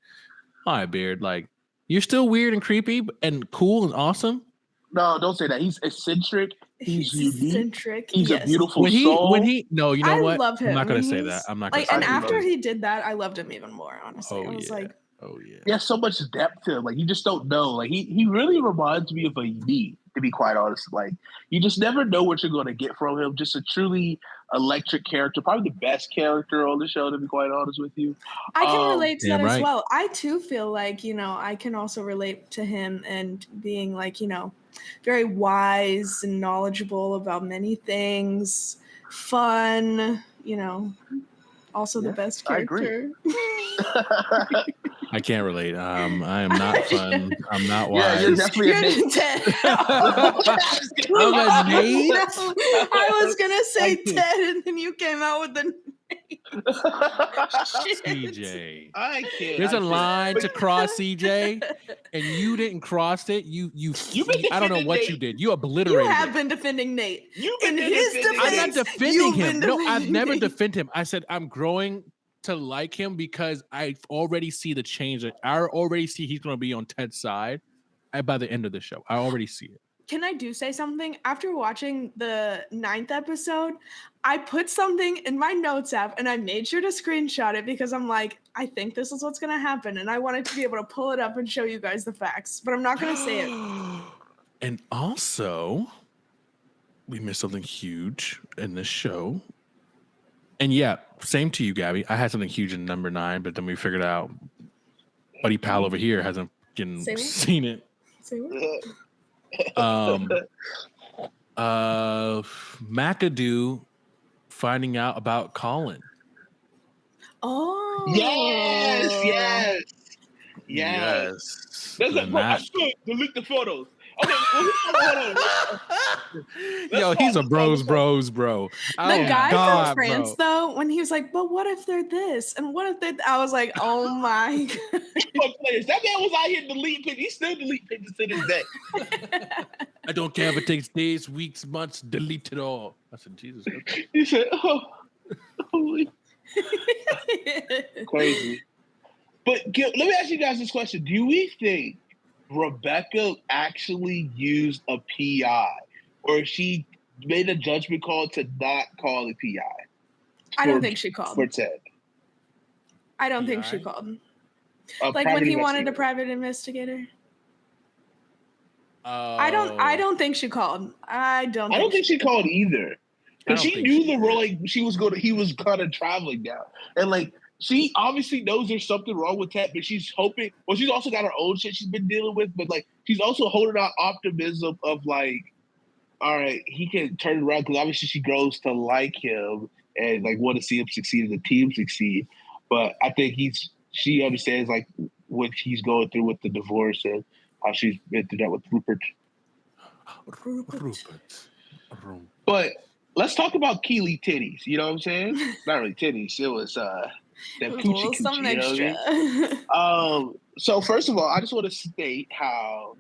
hi, Beard. Like you're still weird and creepy and cool and awesome. No, don't say that. He's eccentric. He's unique. eccentric. He's a yes. beautiful When soul. no, you know I what? love him. I'm not gonna say He's- that. I'm not gonna like, say and that. after he did that, I loved him even more. Honestly, I was like, oh yeah. He has so much depth to him. Like you just don't know. Like he really reminds me of a me, to be quite honest. Like you just never know what you're going to get from him. Just a truly electric character, probably the best character on the show, to be quite honest with you. I can relate to that Damn as right. well. I too feel like, you know, I can also relate to him and being like, you know, very wise and knowledgeable about many things, fun, you know, also the Yeah, best I agree. character. I can't relate. I am not fun. I'm not wise. Yeah, you're definitely a Nate. Ted. I'm a Nate. I was gonna say I can't. Ted, and then you came out with the shit. CJ. I can't. There's I a can't. line to cross, CJ, and you didn't cross it. You been I don't know defending what Nate. you did. You You obliterated have it. been defending Nate. You've In been his defending I'm not defense, defending you've him. been No, I've defending never Nate. defended him. I said I'm growing to like him because I already see the change. I already see he's going to be on Ted's side by the end of the show. I already see it. Can I say something? After watching the 9th episode, I put something in my notes app and I made sure to screenshot it because I'm like, I think this is what's going to happen. And I wanted to be able to pull it up and show you guys the facts, but I'm not going to say it. And also, we missed something huge in this show. And yeah, same to you, Gabby. I had something huge in number 9, but then we figured out Buddy Pal over here hasn't seen it. Say what? McAdoo finding out about Colin. Oh. Yes. There's Then bro, I that- should delete the photos. Okay, hold on. Yo, he's a bros, bro. The guy from France, though, when he was like, but what if they're this? And what if they're... I was like, oh my God. Players. That man was out here deleting pictures. He still delete pictures to this day. I don't care if it takes days, weeks, months, delete it all. I said, Jesus. Okay. He said, oh, holy. Crazy. But let me ask you guys this question. Do we think Rebecca actually used a PI, or she made a judgment call to not call a PI? I don't think she called. For Ted. I don't think she called. A Like when he wanted a investigator. private investigator. I don't think she called. I don't think she called either. Because she knew the role, like he was kind of traveling now. And like she obviously knows there's something wrong with Ted, but she's hoping, well, she's also got her own shit she's been dealing with, but like she's also holding out optimism of like, all right, he can turn it around, because obviously she grows to like him and like want to see him succeed and the team succeed. But I think she understands like what he's going through with the divorce and how she's been through that with Rupert. But let's talk about Keely titties. You know what I'm saying? Not really titties. It was them coochie something coochie. You know extra. what I mean? So first of all, I just want to state how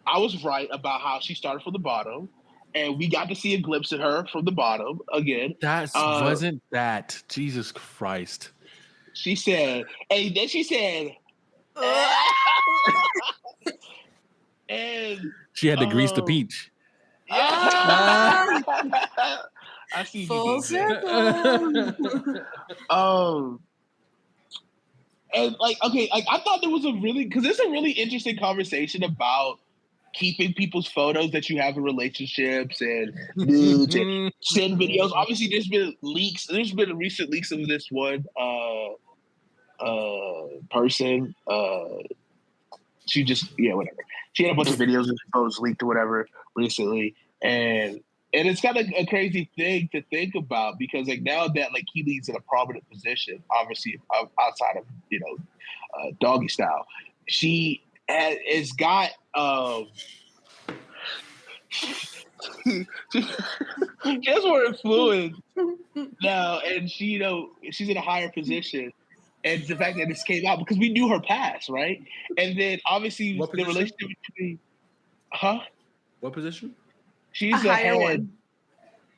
I was right about how she started from the bottom, and we got to see a glimpse of her from the bottom again. That wasn't that. Jesus Christ. She said, and then she said, and she had to grease the peach. I see Full circle. And like, okay, like I thought there was because there's a really interesting conversation about keeping people's photos that you have in relationships and nudes and send videos. Obviously, there's been leaks. There's been recent leaks of this one person. She just whatever. She had a bunch of videos and photos leaked or whatever recently, and And it's kind of a crazy thing to think about because like now that like he leads in a prominent position, obviously outside of doggy style, she has got she has more influence now, and she's in a higher position. And the fact that this came out because we knew her past, right? And then obviously the relationship between, What position? She's a a higher head. one.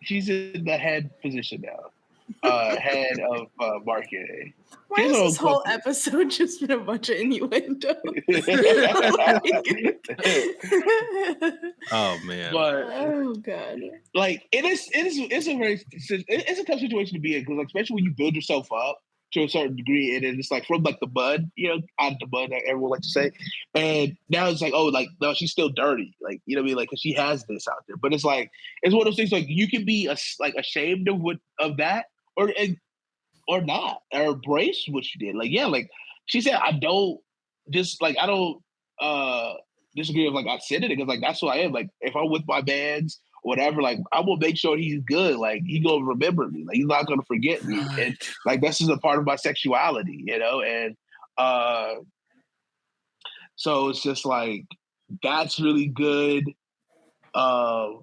She's in the head position now. Head of marketing. Why has this whole episode just been a bunch of innuendo? Oh man. But oh god. Like it's a tough situation to be in because like, especially when you build yourself up to a certain degree and it's like from like the mud, out of the mud, like everyone likes to say. And now it's like, oh, like no, she's still dirty. Like, you know what I mean? Like, cause she has this out there. But it's like, it's one of those things like you can be ashamed of that or not, or embrace what you did. Like, yeah, like she said, I don't disagree with like I said it because like that's who I am. Like if I'm with my bands, whatever, like I will make sure he's good. Like he gonna remember me. Like he's not gonna forget me. And like this is a part of my sexuality, and so it's just like that's really good. I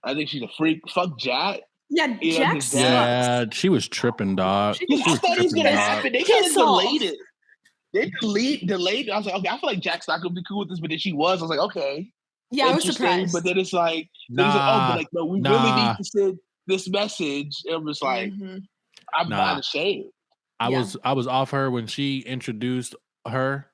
think she's a freak. Fuck Jack. Yeah, Jack sucks. Yeah, she was tripping, dog. I thought it was gonna happen. They kind of delayed it. They delayed. I was like, okay, I feel like Jack's not gonna be cool with this, but then she was. I was like, okay. Yeah, I was surprised. But then it's like, no, we really need to send this message. It was like, I'm not ashamed. I was off her when she introduced her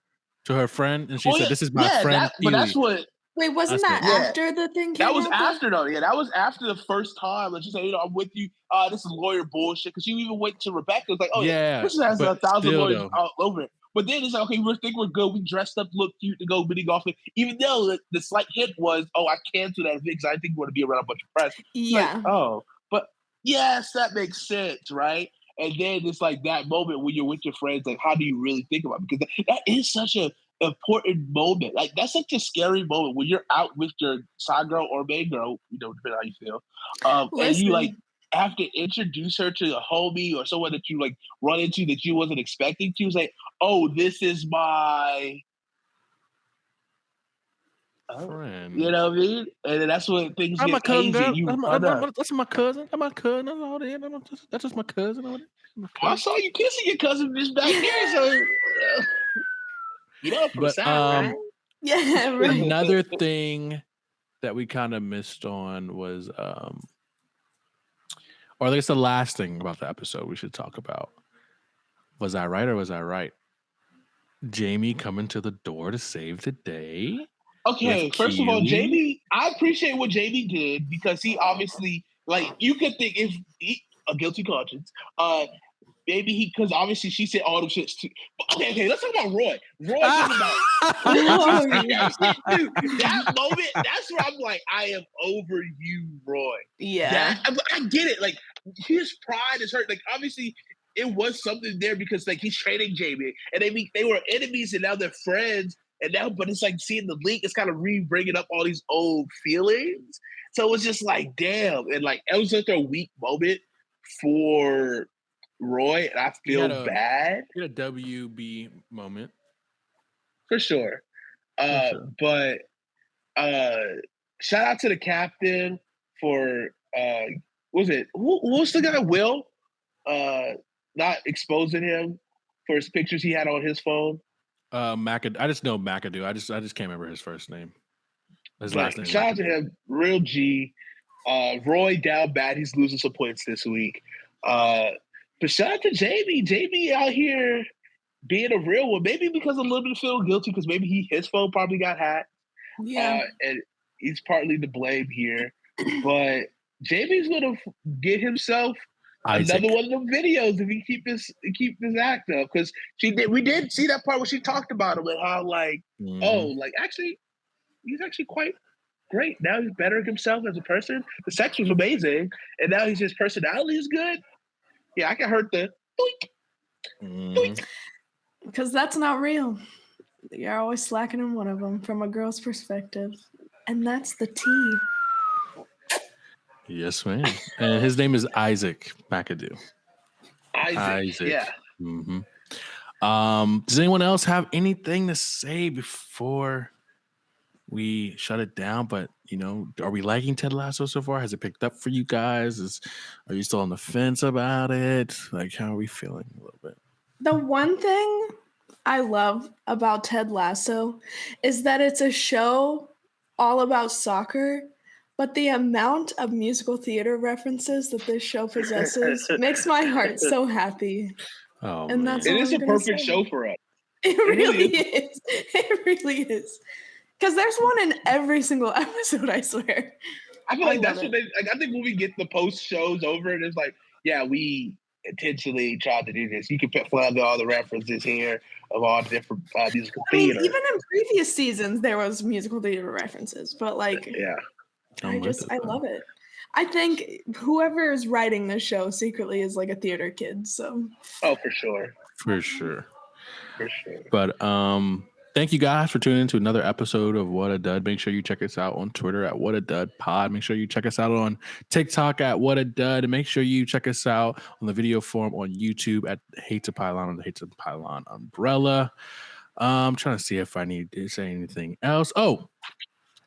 to her friend, and she said, "This is my friend." But that's what. Wait, wasn't that after the thing came out? That was after though? though. Yeah, that was after the first time. Like she said, I'm with you. This is lawyer bullshit. Because she even went to Rebecca. It was like, oh yeah, this has 1,000 lawyers all over it. But then it's like, okay, we think we're good. We dressed up, look cute to go mini golfing. Even though the slight hint was, oh, I canceled that because I think we want to be around a bunch of press. Yeah. Like, but yes, that makes sense, right? And then it's like that moment when you're with your friends, like, how do you really think about it? Because that is such an important moment. Like, that's such a scary moment when you're out with your side girl or main girl, depending on how you feel. And you like have to introduce her to a homie or someone that you like run into that you wasn't expecting to. It's like, oh, this is my friend. You know what I mean? And then that's when things I'm get my cousin, hazy. That's my cousin. That's my cousin. That's just my cousin. I saw you kissing your cousin just back there, so from South, right? Yeah, right. Another thing that we kind of missed on was or I guess the last thing about the episode we should talk about. Was I right or was I right? Jamie coming to the door to save the day. Okay, first of all, Jamie, I appreciate what Jamie did because he obviously, like, you could think if a guilty conscience, maybe because obviously she said all them shits too. Okay, let's talk about Roy. Roy talking about that moment. That's where I'm like, I am over you, Roy. Yeah, I get it. Like his pride is hurt. Like obviously, it was something there because like he's training Jamie, and they were enemies, and now they're friends. And now, but it's like seeing the link, it's kind of bringing up all these old feelings. So it's just like, damn. And like, it was like a weak moment for Roy, and I feel bad. He had a WB moment. For sure. But shout out to the captain for, who was the guy, Will? Not exposing him for his pictures he had on his phone. McAdoo. I just know McAdoo. I just can't remember his first name. His last name. Shout out to him, real G. Roy down bad. He's losing some points this week. But shout out to Jamie. Jamie out here being a real one. Maybe because a little bit feel guilty because maybe his phone probably got hacked. Yeah. And he's partly to blame here. But Jamie's gonna get himself another one of them videos if he keep his act up, because we did see that part where she talked about him and how like actually he's actually quite great. Now he's bettering himself as a person. The sex was amazing, and now his personality is good. Yeah, I can hurt the doink. Because that's not real. You're always slacking in one of them from a girl's perspective, and that's the tea. Yes, ma'am. And his name is Isaac McAdoo. Isaac. Yeah. Mm-hmm. Does anyone else have anything to say before we shut it down? But are we liking Ted Lasso so far? Has it picked up for you guys? Are you still on the fence about it? Like, how are we feeling a little bit? The one thing I love about Ted Lasso is that it's a show all about soccer, but the amount of musical theater references that this show possesses makes my heart so happy. Oh, and man. that's It is a perfect show for us. It really is. It really is. Because there's one in every single episode, I swear. I feel like that's what I think when we get the post shows over, and it's like, yeah, we intentionally tried to do this. You can find all the references here of all the different musical theater. Even in previous seasons, there was musical theater references, but yeah, I love it. I think whoever is writing this show secretly is like a theater kid. So, for sure. But thank you guys for tuning in to another episode of Whattadud. Make sure you check us out on Twitter at Whattadud Make sure you check us out on TikTok at Whattadud. And make sure you check us out on the video form on YouTube at Hate to Pylon on the Hate to Pylon umbrella. I'm trying to see if I need to say anything else. Oh,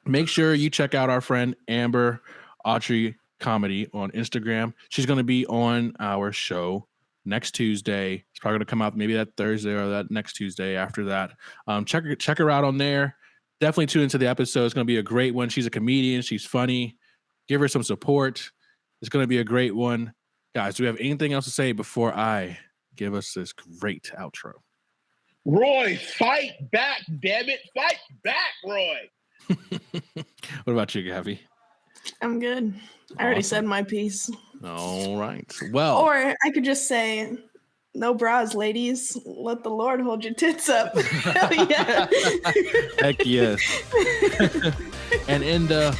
make sure you check out our friend Amber Autry Comedy on Instagram. She's going to be on our show next Tuesday. It's probably going to come out maybe that Thursday or that next Tuesday after that. Check her out on there. Definitely tune into the episode. It's going to be a great one. She's a comedian. She's funny. Give her some support. It's going to be a great one. Guys, do we have anything else to say before I give us this great outro? Roy, fight back, damn it. Fight back, Roy. What about you, Gabby? I'm good. I already said my piece. All right. Well, or I could just say, no bras, ladies. Let the Lord hold your tits up. Hell yeah. Heck yes. And in the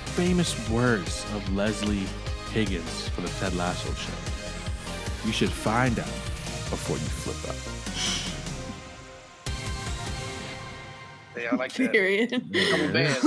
famous words of Leslie Higgins for the Ted Lasso show, you should find out before you flip up. Yeah, I like that. Period. Couple bands.